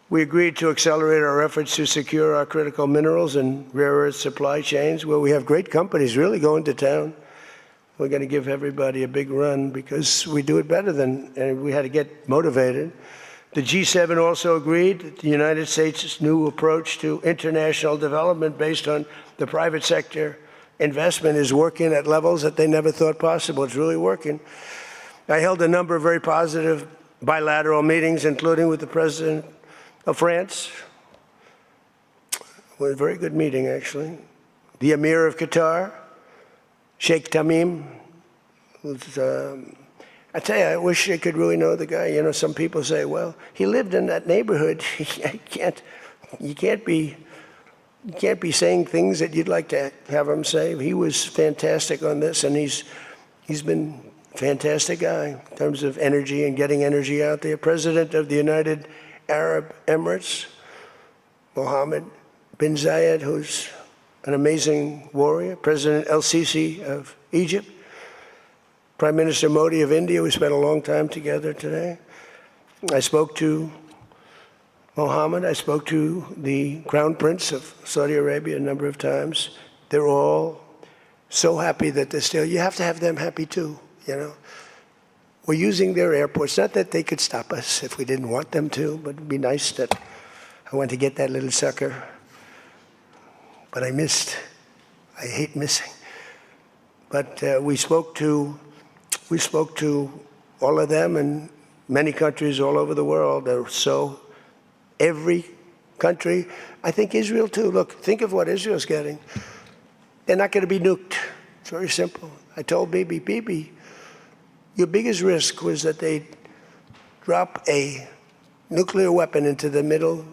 A: We agreed to accelerate our efforts to secure our critical minerals and rare earth supply chains, where we have great companies really going to town. We're going to give everybody a big run because we do it better and we had to get motivated. The G7 also agreed that the United States' new approach to international development based on the private sector investment is working at levels that they never thought possible. It's really working. I held a number of very positive bilateral meetings, including with the President of France. It was a very good meeting, actually. The Emir of Qatar, Sheikh Tamim. I tell you, I wish I could really know the guy. You know, some people say, well, he lived in that neighborhood. You can't be saying things that you'd like to have him say. He was fantastic on this, and he's been a fantastic guy in terms of energy and getting energy out there. President of the United Arab Emirates, Mohammed bin Zayed, who's an amazing warrior. President El-Sisi of Egypt. Prime Minister Modi of India. We spent a long time together today. I spoke to Mohammed. I spoke to the Crown Prince of Saudi Arabia a number of times. They're all so happy that they're still. You have to have them happy too, you know. We're using their airports. Not that they could stop us if we didn't want them to, but it'd be nice that I went to get that little sucker. But I missed. I hate missing. But we spoke to all of them and many countries all over the world. So every country, I think Israel too. Look, think of what Israel's getting. They're not going to be nuked. It's very simple. I told Bibi, your biggest risk was that they'd drop a nuclear weapon into the middle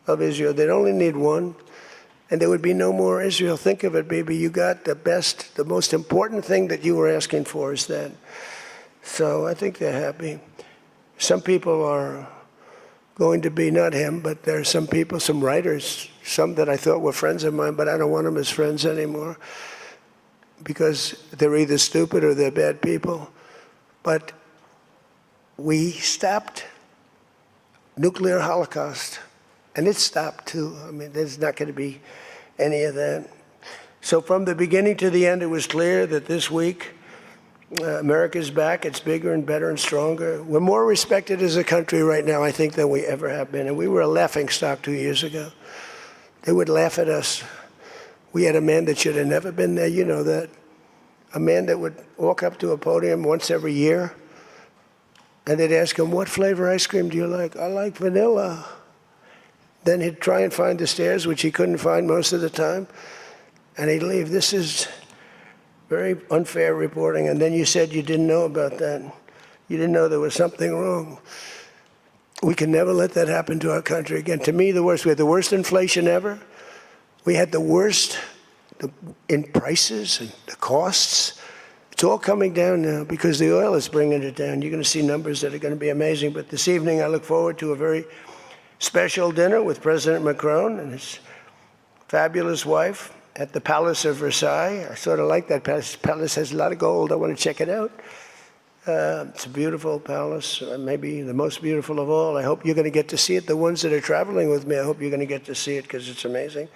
A: of Israel. They'd only need one, and there would be no more Israel. Think of it, Bibi. You got the best, the most important thing that you were asking for is that. So I think they're happy. Some people are going to be, not him, but there are some people, some writers, some that I thought were friends of mine, but I don't want them as friends anymore because they're either stupid or they're bad people. But we stopped nuclear holocaust, and it stopped too. I mean, there's not going to be any of that. So from the beginning to the end, it was clear that this week America's back. It's bigger and better and stronger. We're more respected as a country right now, I think, than we ever have been. And we were a laughingstock 2 years ago. They would laugh at us. We had a man that should have never been there. You know that. A man that would walk up to a podium once every year, and they'd ask him, what flavor ice cream do you like? I like vanilla. Then he'd try and find the stairs, which he couldn't find most of the time, and he'd leave. This is very unfair reporting. And then you said you didn't know about that. You didn't know there was something wrong. We can never let that happen to our country again. To me, the worst. We had the worst inflation ever. We had the worst in prices and the costs. It's all coming down now because the oil is bringing it down. You're going to see numbers that are going to be amazing. But this evening, I look forward to a very special dinner with President Macron and his fabulous wife at the Palace of Versailles. I sort of like that palace. Palace has a lot of gold. I want to check it out. It's a beautiful palace, maybe the most beautiful of all. I hope you're going to get to see it. The ones that are traveling with me, I hope you're going to get to see it because it's amazing.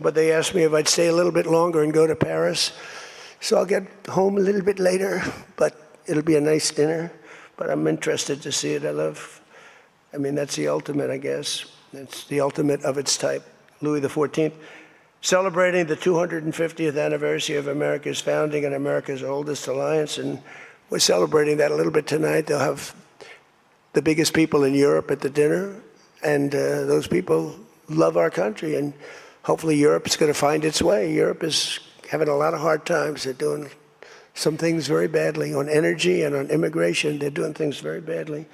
A: But they asked me if I'd stay a little bit longer and go to Paris. So I'll get home a little bit later, but it'll be a nice dinner. But I'm interested to see it. I mean, that's the ultimate, I guess. It's the ultimate of its type. Louis XIV, celebrating the 250th anniversary of America's founding and America's oldest alliance. And we're celebrating that a little bit tonight. They'll have the biggest people in Europe at the dinner. And those people love our country. And hopefully Europe's going to find its way. Europe is having a lot of hard times. They're doing some things very badly on energy and on immigration. They're doing things very badly.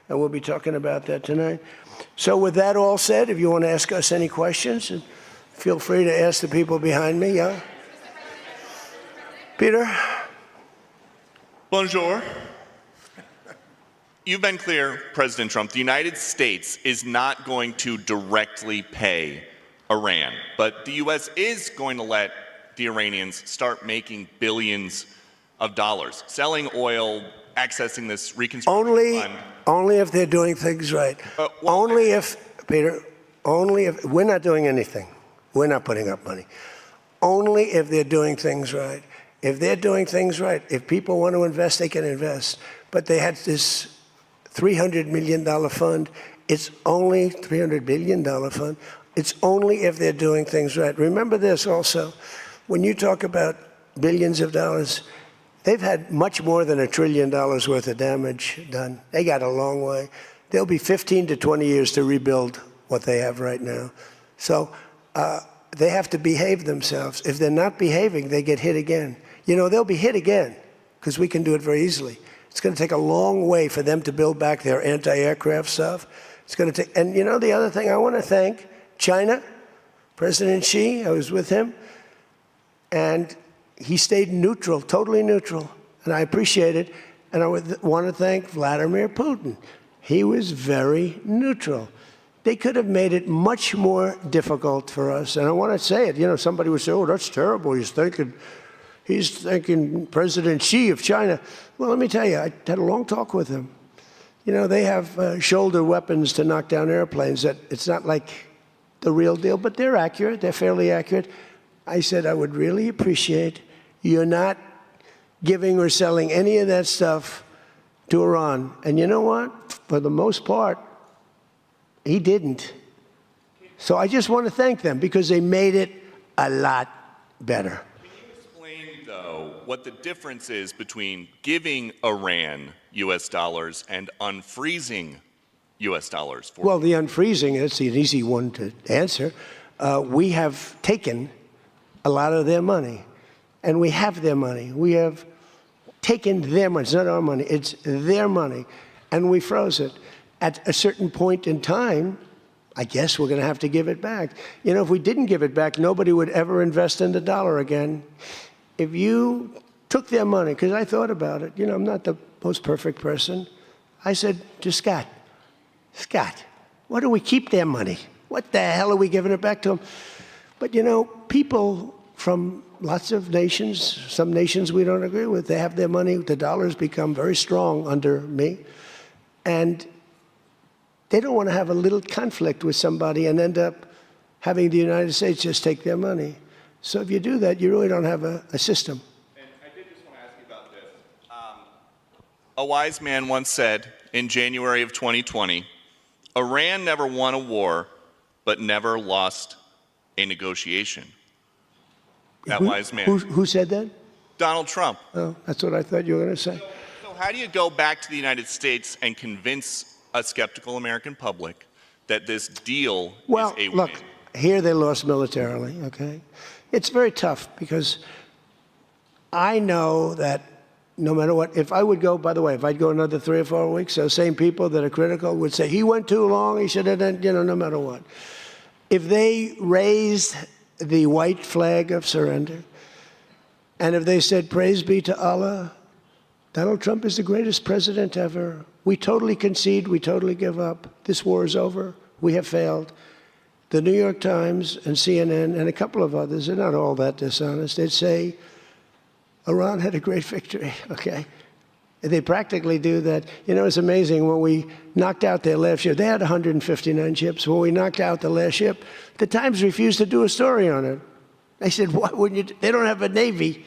A: And we'll be talking about that tonight. So with that all said, if you want to ask us any questions, feel free to ask the people behind me. Yeah? Peter?
B: Bonjour. You've been clear, President Trump, the United States is not going to directly pay Iran, but the U.S. is going to let the Iranians start making billions of dollars, selling oil, accessing this reconstruction fund.
A: Only if they're doing things right. Only if, we're not doing anything. We're not putting up money. Only if they're doing things right. If they're doing things right, if people want to invest, they can invest. But they had this $300 million fund. It's only $300 billion fund. It's only if they're doing things right. Remember this also. When you talk about billions of dollars, they've had much more than $1 trillion worth of damage done. They got a long way. There'll be 15 to 20 years to rebuild what they have right now. So they have to behave themselves. If they're not behaving, they get hit again. You know, they'll be hit again because we can do it very easily. It's going to take a long way for them to build back their anti-aircraft stuff. It's going to take, and you know, the other thing I want to thank China, President Xi, I was with him, and he stayed neutral, totally neutral, and I appreciate it. And I want to thank Vladimir Putin. He was very neutral. They could have made it much more difficult for us. And I want to say it. You know, somebody would say, oh, that's terrible. He's thanking President Xi of China. Well, let me tell you, I had a long talk with him. You know, they have shoulder weapons to knock down airplanes. That it's not like the real deal, but they're accurate. They're fairly accurate. I said, I would really appreciate you're not giving or selling any of that stuff to Iran. And you know what? For the most part, he didn't. So I just want to thank them because they made it a lot better.
B: Can you explain, though, what the difference is between giving Iran U.S. dollars and unfreezing U.S. dollars?
A: Well, the unfreezing, that's an easy one to answer. We have taken a lot of their money, and we have their money. We have taken their money. It's not our money. It's their money, and we froze it. At a certain point in time, I guess we're going to have to give it back. You know, if we didn't give it back, nobody would ever invest in the dollar again. If you took their money, because I thought about it, you know, I'm not the most perfect person. I said to Scott, why do we keep their money? What the hell are we giving it back to them? But, you know, people from lots of nations, some nations we don't agree with, they have their money. The dollar's become very strong under me. And they don't want to have a little conflict with somebody and end up having the United States just take their money. So if you do that, you really don't have a system.
B: And I did just want to ask you about this. A wise man once said in January of 2020, Iran never won a war, but never lost a negotiation. That wise man.
A: Who said that?
B: Donald Trump.
A: Oh, that's what I thought you were going to say.
B: So how do you go back to the United States and convince a skeptical American public that this deal
A: Well,
B: is a
A: look,
B: win?
A: here they lost militarily, okay? It's very tough because I know that no matter what, if I would go, by the way, if I'd go another 3 or 4 weeks, those same people that are critical would say, he went too long, he should have done, no matter what. If they raised the white flag of surrender, and if they said, praise be to Allah, Donald Trump is the greatest president ever. We totally concede, we totally give up. This war is over, we have failed. The New York Times and CNN and a couple of others, they're not all that dishonest, they'd say, Iran had a great victory, okay? They practically do that. You know, it's amazing. When we knocked out their last ship, they had 159 ships. When we knocked out the last ship, the Times refused to do a story on it. They said, why wouldn't you? They don't have a Navy,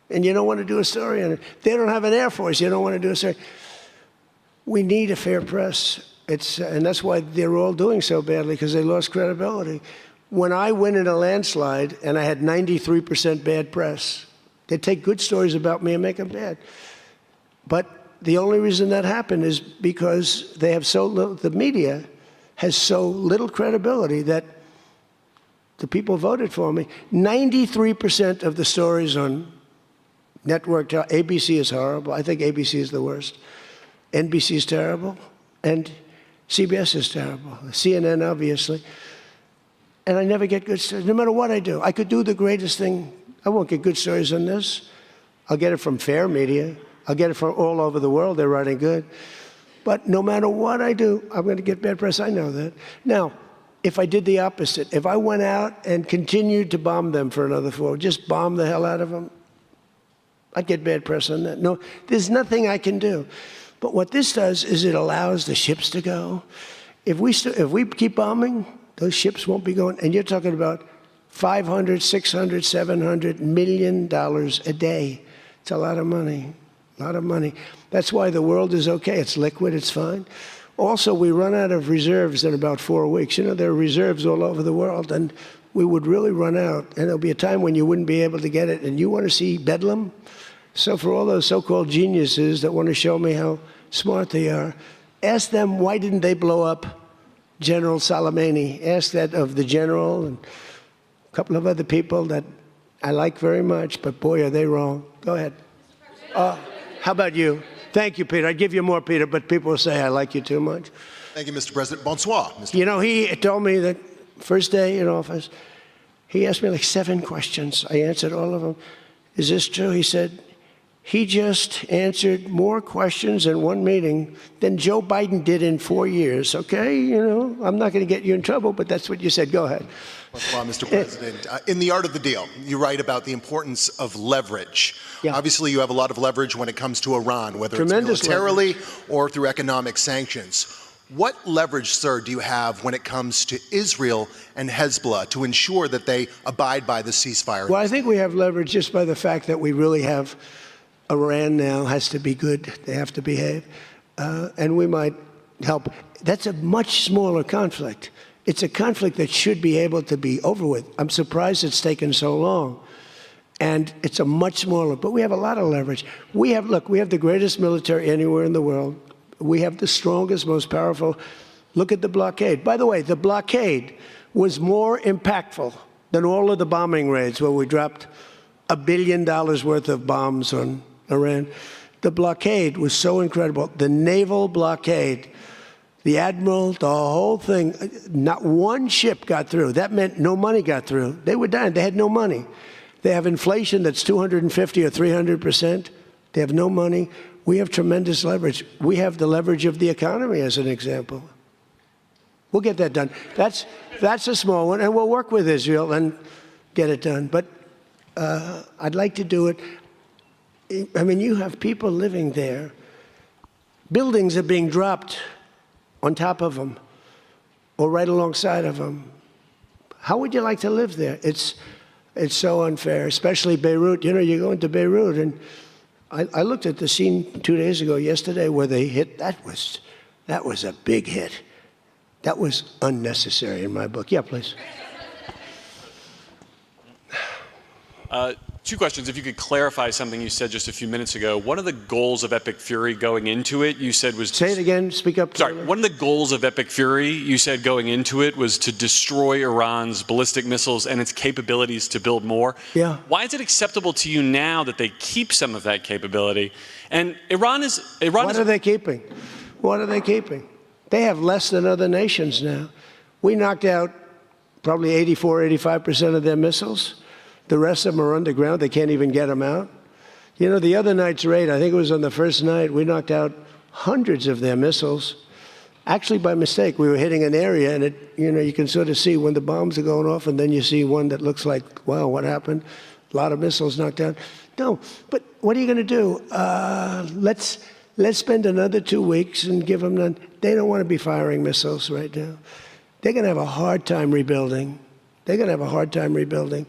A: and you don't want to do a story on it. They don't have an Air Force, you don't want to do a story. We need a fair press. And that's why they're all doing so badly, because they lost credibility. When I win in a landslide, and I had 93% bad press, they take good stories about me and make them bad. But the only reason that happened is because they have so little, the media has so little credibility that the people voted for me. 93% of the stories on network, ABC is horrible. I think ABC is the worst. NBC is terrible. And CBS is terrible. CNN, obviously. And I never get good stories, no matter what I do. I could do the greatest thing. I won't get good stories on this. I'll get it from fair media. I'll get it from all over the world. They're writing good. But no matter what I do, I'm going to get bad press. I know that. Now, if I did the opposite, if I went out and continued to bomb them for another 4, just bomb the hell out of them, I'd get bad press on that. No, there's nothing I can do. But what this does is it allows the ships to go. If we keep bombing, those ships won't be going. And you're talking about $500, $600, $700 million a day. It's a lot of money, a lot of money. That's why the world is okay. It's liquid, it's fine. Also, we run out of reserves in about 4 weeks. You know, there are reserves all over the world, and we would really run out. And there'll be a time when you wouldn't be able to get it. And you want to see bedlam? So for all those so-called geniuses that want to show me how smart they are, ask them why didn't they blow up General Soleimani? Ask that of the general and a couple of other people that I like very much, but boy, are they wrong. Go ahead. How about you? Thank you, Peter. I'd give you more, Peter, but people will say I like you too much.
C: Thank you, Mr. President. Bonsoir, Mr.
A: You know, he told me that first day in office, he asked me like 7 questions. I answered all of them. Is this true? He said, he just answered more questions in one meeting than Joe Biden did in 4 years, okay? You know, I'm not going to get you in trouble, but that's what you said. Go ahead.
C: Bonsoir, Mr. President. In The Art of the Deal, you write about the importance of leverage.
A: Yeah.
C: Obviously, you have a lot of leverage when it comes to Iran, whether
A: Tremendous
C: it's militarily or through economic sanctions. What leverage, sir, do you have when it comes to Israel and Hezbollah to ensure that they abide by the ceasefire?
A: Well, I think we have leverage just by the fact that we really have Iran now has to be good. They have to behave. And we might help. That's a much smaller conflict. It's a conflict that should be able to be over with. I'm surprised it's taken so long. And it's a much smaller, but we have a lot of leverage. We have the greatest military anywhere in the world. We have the strongest, most powerful. Look at the blockade. By the way, the blockade was more impactful than all of the bombing raids where we dropped $1 billion worth of bombs on Iran. The blockade was so incredible. The naval blockade, the admiral, the whole thing, not one ship got through. That meant no money got through. They were dying. They had no money. They have inflation that's 250 or 300%. They have no money. We have tremendous leverage. We have the leverage of the economy, as an example. We'll get that done. That's a small one, and we'll work with Israel and get it done. But I'd like to do it. I mean, you have people living there. Buildings are being dropped on top of them or right alongside of them. How would you like to live there? It's so unfair, especially Beirut. You know, you go into Beirut and I looked at the scene 2 days ago, yesterday, where they hit. That was a big hit. That was unnecessary in my book. Yeah, please.
D: Two questions. If you could clarify something you said just a few minutes ago. One of the goals of Epic Fury going into it, you said was...
A: Say it again. Speak up.
D: Sorry. One of the goals of Epic Fury, you said going into it, was to destroy Iran's ballistic missiles and its capabilities to build more.
A: Yeah.
D: Why is it acceptable to you now that they keep some of that capability? And Iran is...
A: What are they keeping? What are they keeping? They have less than other nations now. We knocked out probably 84, 85% of their missiles. The rest of them are underground. They can't even get them out. You know, the other night's raid, I think it was on the first night, we knocked out hundreds of their missiles. Actually, by mistake, we were hitting an area, and you can sort of see when the bombs are going off, and then you see one that looks like, wow, what happened? A lot of missiles knocked out. No, but what are you going to do? Let's spend another 2 weeks and give them none. They don't want to be firing missiles right now. They're going to have a hard time rebuilding. They're going to have a hard time rebuilding.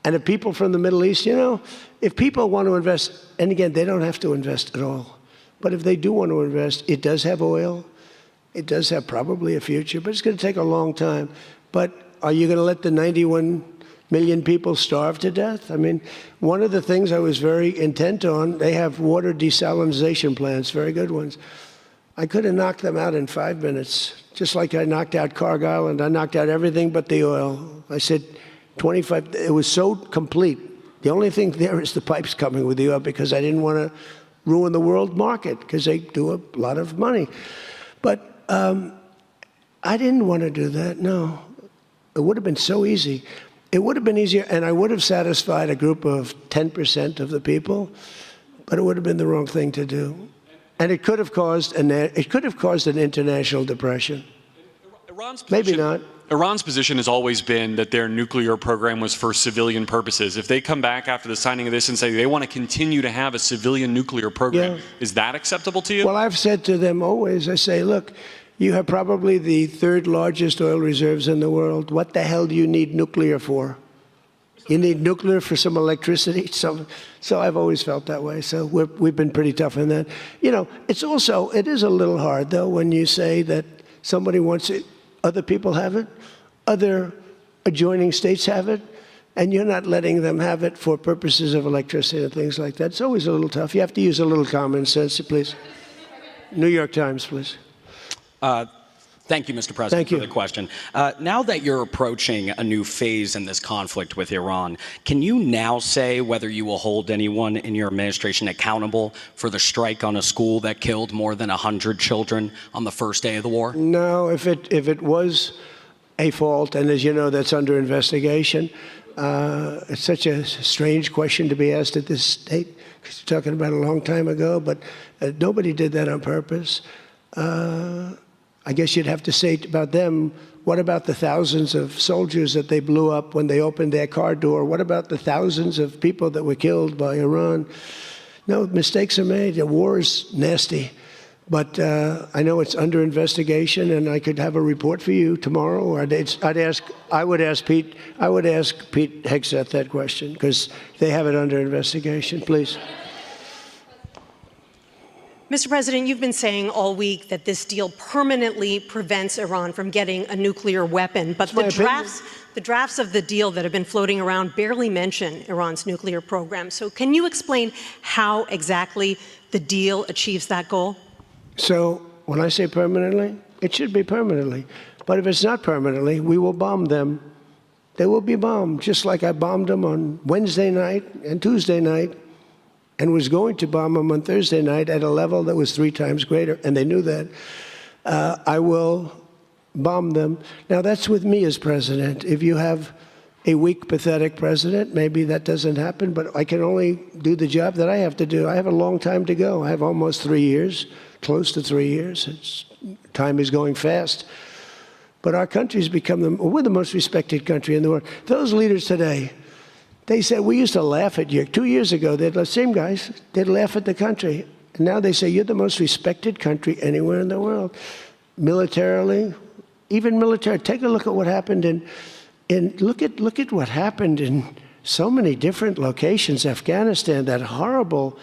A: And if people from the Middle East, if people want to invest, and again, they don't have to invest at all, but if they do want to invest, it does have oil. It does have probably a future, but it's going to take a long time. But are you going to let the 91 million people starve to death? I mean, one of the things I was very intent on, they have water desalination plants, very good ones. I could have knocked them out in 5 minutes, just like I knocked out Cargill, and I knocked out everything but the oil. I said, 25, it was so complete. The only thing there is the pipes coming with the oil because I didn't want to ruin the world market because they do a lot of money. But I didn't want to do that, no. It would have been so easy. It would have been easier, and I would have satisfied a group of 10% of the people, but it would have been the wrong thing to do. And it could have caused an international depression. Maybe not.
D: Iran's position has always been that their nuclear program was for civilian purposes. If they come back after the signing of this and say they want to continue to have a civilian nuclear program, is that acceptable to you?
A: Well, I've said to them always, I say, look, you have probably the third largest oil reserves in the world. What the hell do you need nuclear for? You need nuclear for some electricity? So I've always felt that way. So we've been pretty tough on that. It is a little hard, though, when you say that somebody wants it, other people have it, other adjoining states have it, and you're not letting them have it for purposes of electricity and things like that. It's always a little tough. You have to use a little common sense, please. New York Times, please.
E: Thank you, Mr. President,
A: for
E: the question. Now that you're approaching a new phase in this conflict with Iran, can you now say whether you will hold anyone in your administration accountable for the strike on a school that killed more than 100 children on the first day of the war?
A: No, if it was a fault, and as you know, that's under investigation. It's such a strange question to be asked at this state, because you're talking about a long time ago, but nobody did that on purpose. I guess you'd have to say about them, what about the thousands of soldiers that they blew up when they opened their car door? What about the thousands of people that were killed by Iran? No, mistakes are made. The war is nasty. But I know it's under investigation, and I could have a report for you tomorrow. Or I would ask Pete Hegseth that question, because they have it under investigation. Please.
F: Mr. President, you've been saying all week that this deal permanently prevents Iran from getting a nuclear weapon, but the drafts of the deal that have been floating around barely mention Iran's nuclear program. So can you explain how exactly the deal achieves that goal?
A: So when I say permanently, it should be permanently. But if it's not permanently, we will bomb them. They will be bombed, just like I bombed them on Wednesday night and Tuesday night, and was going to bomb them on Thursday night at a level that was 3 times greater, and they knew that. I will bomb them. Now, that's with me as president. If you have a weak, pathetic president, maybe that doesn't happen, but I can only do the job that I have to do. I have a long time to go. I have almost 3 years, close to 3 years. Time is going fast. But our country's become we're the most respected country in the world. Those leaders today, they said, we used to laugh at you. 2 years ago, the same guys, they'd laugh at the country. And now they say, you're the most respected country anywhere in the world. Militarily, even military. Take a look at what happened look at what happened in so many different locations. Afghanistan, that horrible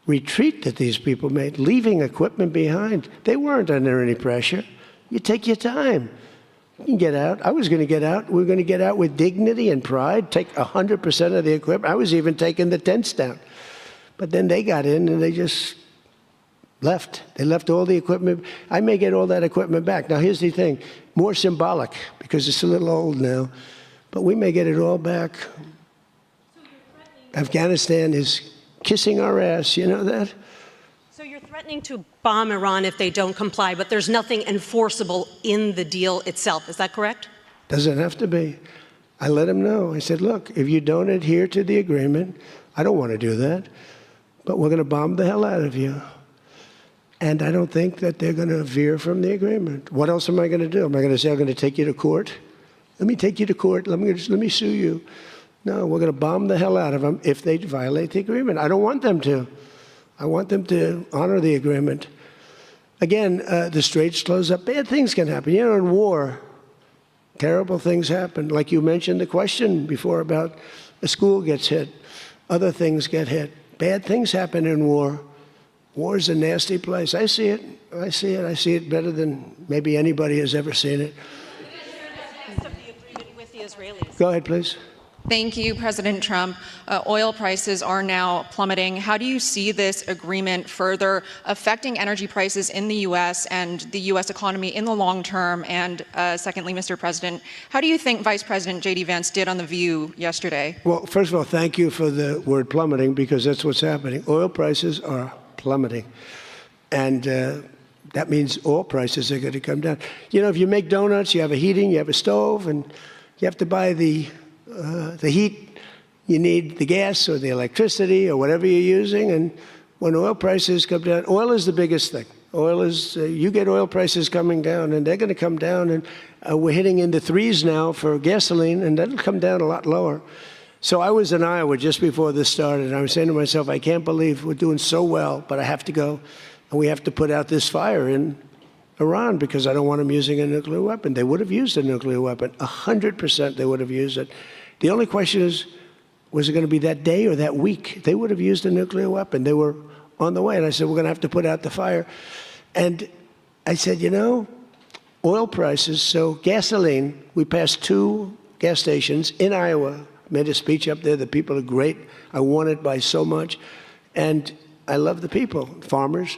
A: retreat that these people made, leaving equipment behind. They weren't under any pressure. You take your time. You can get out. I was going to get out. We were going to get out with dignity and pride, take 100% of the equipment. I was even taking the tents down. But then they got in and they just left. They left all the equipment. I may get all that equipment back. Now, here's the thing. More symbolic, because it's a little old now. But we may get it all back. Afghanistan is kissing our ass. You know that?
F: So you're threatening to bomb Iran if they don't comply, but there's nothing enforceable in the deal itself. Is that correct?
A: Doesn't have to be. I let them know. I said, look, if you don't adhere to the agreement, I don't want to do that, but we're going to bomb the hell out of you. And I don't think that they're going to veer from the agreement. What else am I going to do? Am I going to say I'm going to take you to court? Let me take you to court. Let me sue you. No, we're going to bomb the hell out of them if they violate the agreement. I don't want them to. I want them to honor the agreement. Again, the straits close up. Bad things can happen. You know, in war, terrible things happen. Like you mentioned the question before about a school gets hit. Other things get hit. Bad things happen in war. War is a nasty place. I see it. I see it. I see it better than maybe anybody has ever seen it.
F: Of the agreement with the Israelis.
A: Go ahead, please.
G: Thank you, President Trump. Oil prices are now plummeting. How do you see this agreement further affecting energy prices in the U.S. and the U.S. economy in the long term? And secondly, Mr. President, how do you think Vice President J.D. Vance did on The View yesterday?
A: Well, first of all, thank you for the word plummeting, because that's what's happening. Oil prices are plummeting. And that means oil prices are going to come down. You know, if you make donuts, you have a heating, you have a stove, and you have to buy the heat, you need the gas or the electricity or whatever you're using. And when oil prices come down, oil is the biggest thing. Oil is, you get oil prices coming down, and they're going to come down. And we're hitting into threes now for gasoline, and that'll come down a lot lower. So I was in Iowa just before this started, and I was saying to myself, I can't believe we're doing so well, but I have to go, and we have to put out this fire in Iran, because I don't want them using a nuclear weapon. They would have used a nuclear weapon. 100% they would have used it. The only question is, was it going to be that day or that week? They would have used a nuclear weapon. They were on the way. And I said, we're going to have to put out the fire. And I said, you know, oil prices, so gasoline, we passed 2 gas stations in Iowa, made a speech up there. The people are great. I won it by so much. And I love the people, farmers.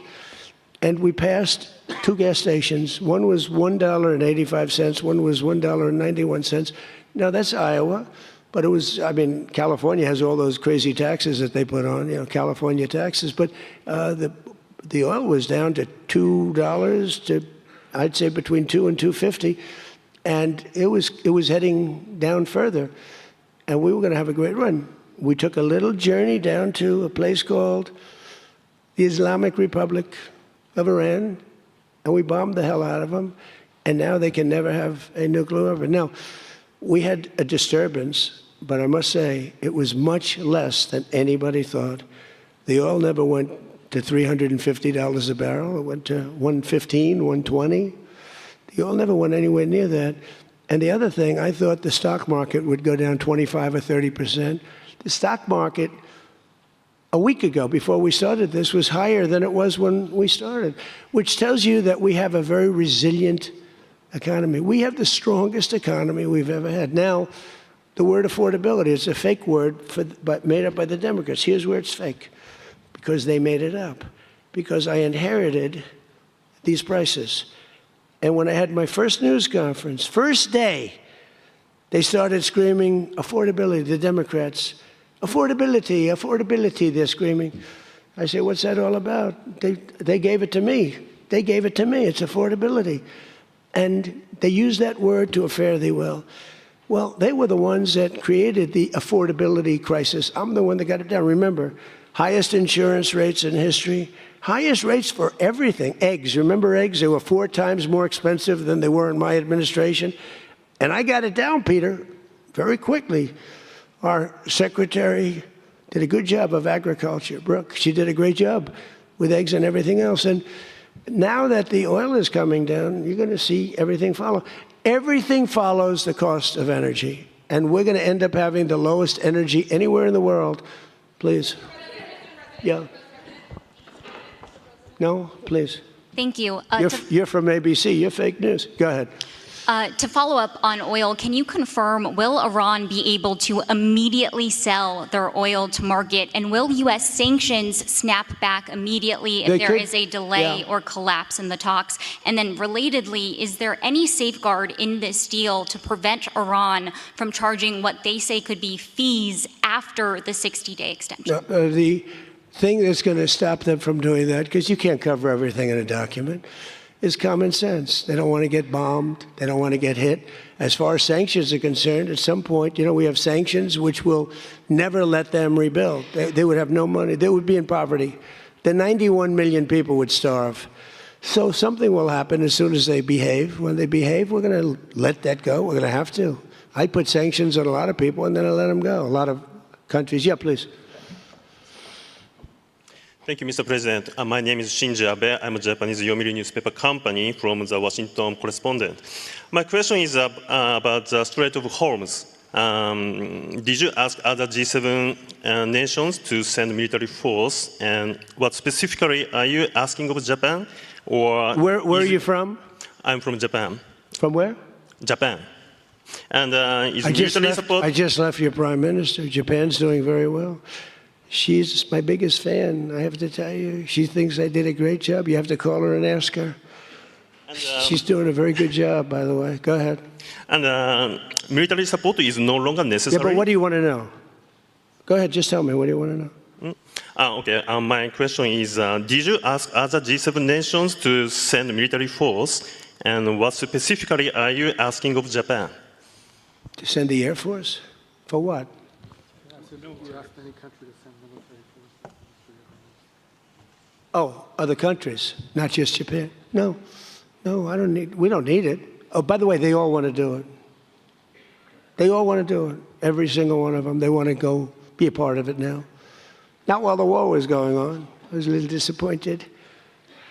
A: And we passed 2 gas stations. One was $1.85. One was $1.91. Now, that's Iowa. But it was, I mean, California has all those crazy taxes that they put on, you know, California taxes. But the oil was down to $2 to, I'd say, between $2 and $2.50. And it was heading down further. And we were going to have a great run. We took a little journey down to a place called the Islamic Republic of Iran, and we bombed the hell out of them. And now they can never have a nuclear weapon. Now, we had a disturbance, but I must say it was much less than anybody thought. The oil never went to $350 a barrel. It went to $115, $120. The oil never went anywhere near that. And the other thing, I thought the stock market would go down 25 or 30%. The stock market, a week ago, before we started this, was higher than it was when we started, which tells you that we have a very resilient economy. We have the strongest economy we've ever had. Now, the word affordability is a fake word but made up by the Democrats. Here's where it's fake, because they made it up, because I inherited these prices. And when I had my first news conference, first day, they started screaming affordability, the Democrats. Affordability, affordability, they're screaming. I say, what's that all about? They gave it to me. They gave it to me. It's affordability. And they use that word to a fare thee well. Well, they were the ones that created the affordability crisis. I'm the one that got it down. Remember, highest insurance rates in history, highest rates for everything. Eggs, remember eggs? They were 4 times more expensive than they were in my administration. And I got it down, Peter, very quickly. Our secretary did a good job of agriculture, Brooke. She did a great job with eggs and everything else. And now that the oil is coming down, you're going to see everything follow. Everything follows the cost of energy. And we're going to end up having the lowest energy anywhere in the world. Please. Yeah. No, please.
H: Thank you.
A: You're from ABC. You're fake news. Go ahead.
H: To follow up on oil, can you confirm, will Iran be able to immediately sell their oil to market? And will U.S. sanctions snap back immediately if there is a delay or collapse in the talks? And then relatedly, is there any safeguard in this deal to prevent Iran from charging what they say could be fees after the 60-day extension?
A: The thing that's going to stop them from doing that, because you can't cover everything in a document, is common sense. They don't want to get bombed. They don't want to get hit. As far as sanctions are concerned, at some point, we have sanctions which will never let them rebuild. They would have no money. They would be in poverty. The 91 million people would starve. So something will happen as soon as they behave. When they behave, we're going to let that go. We're going to have to. I put sanctions on a lot of people, and then I let them go. A lot of countries. Yeah, please.
I: Thank you, Mr. President. My name is Shinji Abe. I'm a Japanese Yomiuri newspaper company from the Washington Correspondent. My question is about the Strait of Hormuz. Did you ask other G7 nations to send military force? And what specifically are you asking of Japan? Or
A: where are you from?
I: I'm from Japan.
A: From where?
I: Japan. And is military support?
A: I just left your prime minister. Japan's doing very well. She's my biggest fan, I have to tell you. She thinks I did a great job. You have to call her and ask her. And, she's doing a very good job, by the way. Go ahead.
I: And military support is no longer necessary?
A: Yeah, but what do you want to know? Go ahead, just tell me. What do you want to know?
I: Okay, my question is, did you ask other G7 nations to send military force? And what specifically are you asking of Japan?
A: To send the Air Force? For what? Oh, other countries, not just Japan. No, we don't need it. Oh, by the way, they all want to do it. They all want to do it. Every single one of them. They want to go be a part of it now. Not while the war was going on. I was a little disappointed.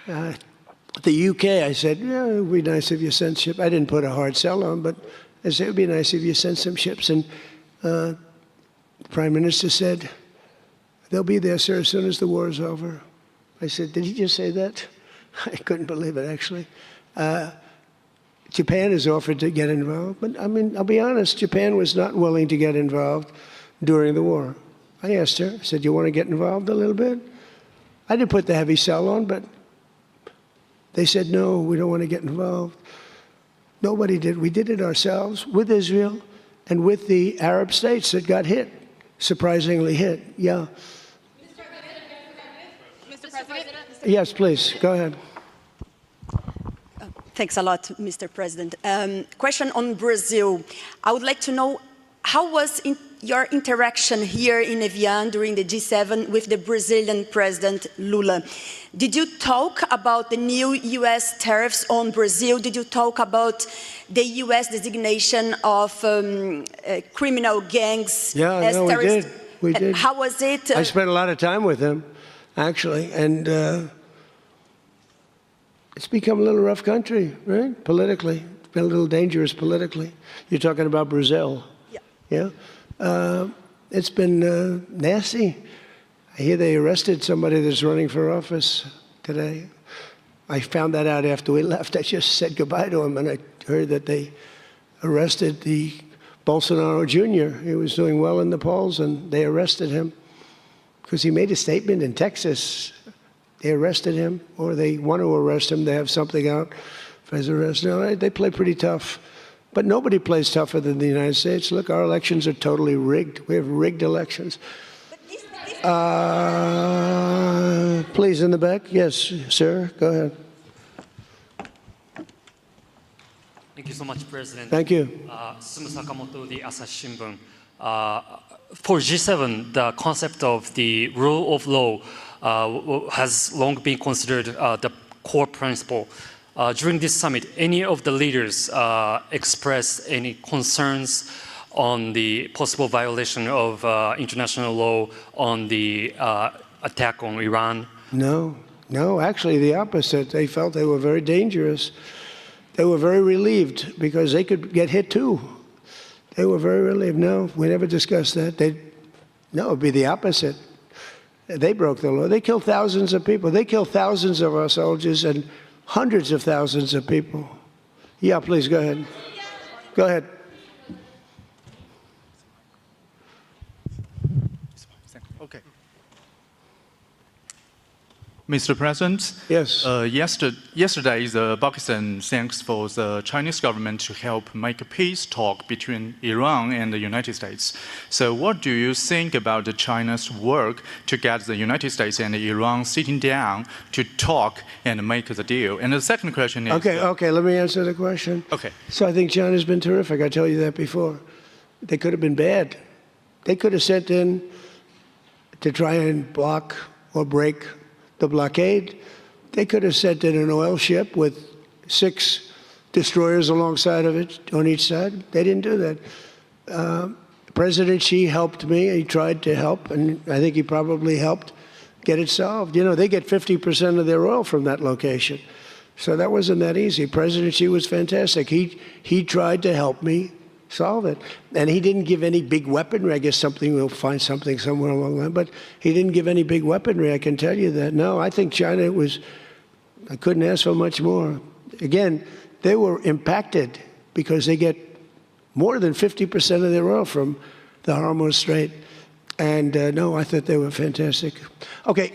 A: The UK, I said, yeah, it would be nice if you sent ships. I didn't put a hard sell on, but I said it would be nice if you sent some ships. And the Prime Minister said, they'll be there, sir, as soon as the war is over. I said, did he just say that? I couldn't believe it, actually. Japan has offered to get involved, but I mean, I'll be honest, Japan was not willing to get involved during the war. I asked her, I said, you want to get involved a little bit? I didn't put the heavy sell on, but they said, no, we don't want to get involved. Nobody did. We did it ourselves with Israel and with the Arab states that got hit, surprisingly hit, yeah. Yes, please, go ahead.
J: Thanks a lot, Mr. President. Question on Brazil. I would like to know, how was your interaction here in Evian during the G7 with the Brazilian President Lula? Did you talk about the new U.S. tariffs on Brazil? Did you talk about the U.S. designation of criminal gangs as terrorists?
A: We did.
J: How was it?
A: I spent a lot of time with him, actually, and it's become a little rough country, right? Politically. It's been a little dangerous politically. You're talking about Brazil. Yeah? It's been nasty. I hear they arrested somebody that's running for office today. I found that out after we left. I just said goodbye to him, and I heard that they arrested the Bolsonaro Jr. He was doing well in the polls, and they arrested him because he made a statement in Texas. They arrested him, or they want to arrest him. They have something out for his arrest. No, they play pretty tough. But nobody plays tougher than the United States. Look, our elections are totally rigged. We have rigged elections. Please, in the back. Yes, sir. Go ahead.
K: Thank you so much, President.
A: Thank you.
K: Sumu Sakamoto, the Asahi Shimbun. For G7, the concept of the rule of law has long been considered the core principle. During this summit, any of the leaders expressed any concerns on the possible violation of international law on the attack on Iran?
A: No, actually the opposite. They felt they were very dangerous. They were very relieved because they could get hit too. They were very relieved. No, we never discussed that. No, it would be the opposite. They broke the law. They killed thousands of people. They killed thousands of our soldiers and hundreds of thousands of people. Yeah, please, go ahead. Go ahead.
L: Okay. Mr. President,
A: yes.
L: Yesterday, the Pakistan thanks for the Chinese government to help make a peace talk between Iran and the United States. So, what do you think about the China's work to get the United States and Iran sitting down to talk and make the deal? And the second question is.
A: Okay. Let me answer the question.
L: Okay.
A: So I think China's been terrific. I told you that before. They could have been bad. They could have sent in to try and block or break the blockade. They could have sent in an oil ship with 6 destroyers alongside of it on each side. They didn't do that. President Xi helped me. He tried to help, and I think he probably helped get it solved. You know, they get 50% of their oil from that location. So that wasn't that easy. President Xi was fantastic. He tried to help me solve it. And he didn't give any big weaponry. I guess we'll find something somewhere along the line. But he didn't give any big weaponry, I can tell you that. No, I think China I couldn't ask for much more. Again, they were impacted because they get more than 50% of their oil from the Hormuz Strait. And no, I thought they were fantastic. Okay,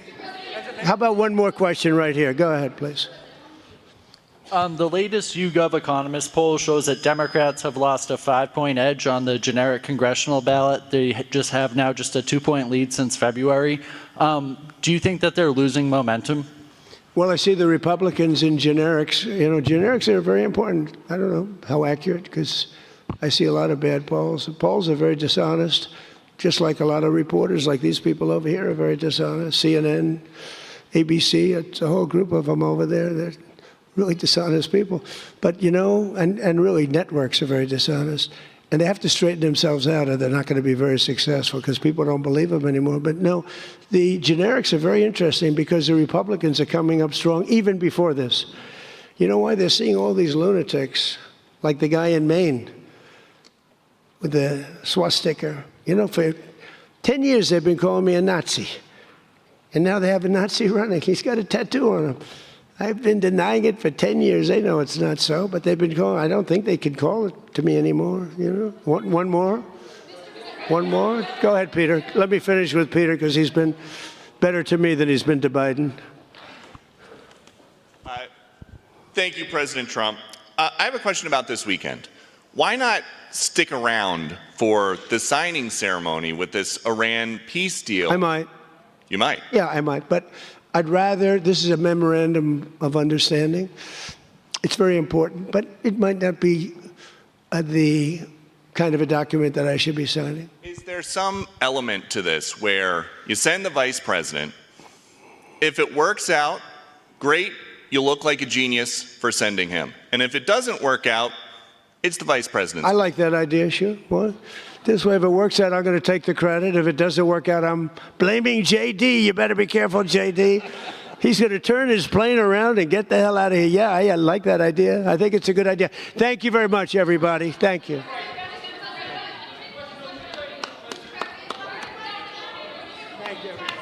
A: how about one more question right here? Go ahead, please.
M: The latest YouGov Economist poll shows that Democrats have lost a 5-point edge on the generic congressional ballot. They just have now just a 2-point lead since February. Do you think that they're losing momentum?
A: Well, I see the Republicans in generics. You know, generics are very important. I don't know how accurate, because I see a lot of bad polls. The polls are very dishonest, just like a lot of reporters, like these people over here, are very dishonest. CNN, ABC, it's a whole group of them over there. They're really dishonest people. But, you know, and really networks are very dishonest. And they have to straighten themselves out, or they're not going to be very successful, because people don't believe them anymore. But no, the generics are very interesting because the Republicans are coming up strong even before this. You know why? They're seeing all these lunatics, like the guy in Maine with the swastika. You know, for 10 years they've been calling me a Nazi. And now they have a Nazi running. He's got a tattoo on him. I've been denying it for 10 years. They know it's not so, but they've been calling. I don't think they can call it to me anymore. You know, one more? One more? Go ahead, Peter. Let me finish with Peter, because he's been better to me than he's been to Biden.
B: Thank you, President Trump. I have a question about this weekend. Why not stick around for the signing ceremony with this Iran peace deal?
A: I might.
B: You might?
A: Yeah, I might. But I'd rather, this is a memorandum of understanding. It's very important, but it might not be the kind of a document that I should be signing.
B: Is there some element to this where you send the vice president, if it works out, great, you look like a genius for sending him. And if it doesn't work out, it's the vice president.
A: I like that idea, sure. What? This way, if it works out, I'm going to take the credit. If it doesn't work out, I'm blaming JD. You better be careful, JD. He's going to turn his plane around and get the hell out of here. Yeah, I like that idea. I think it's a good idea. Thank you very much, everybody. Thank you. Thank you, everybody.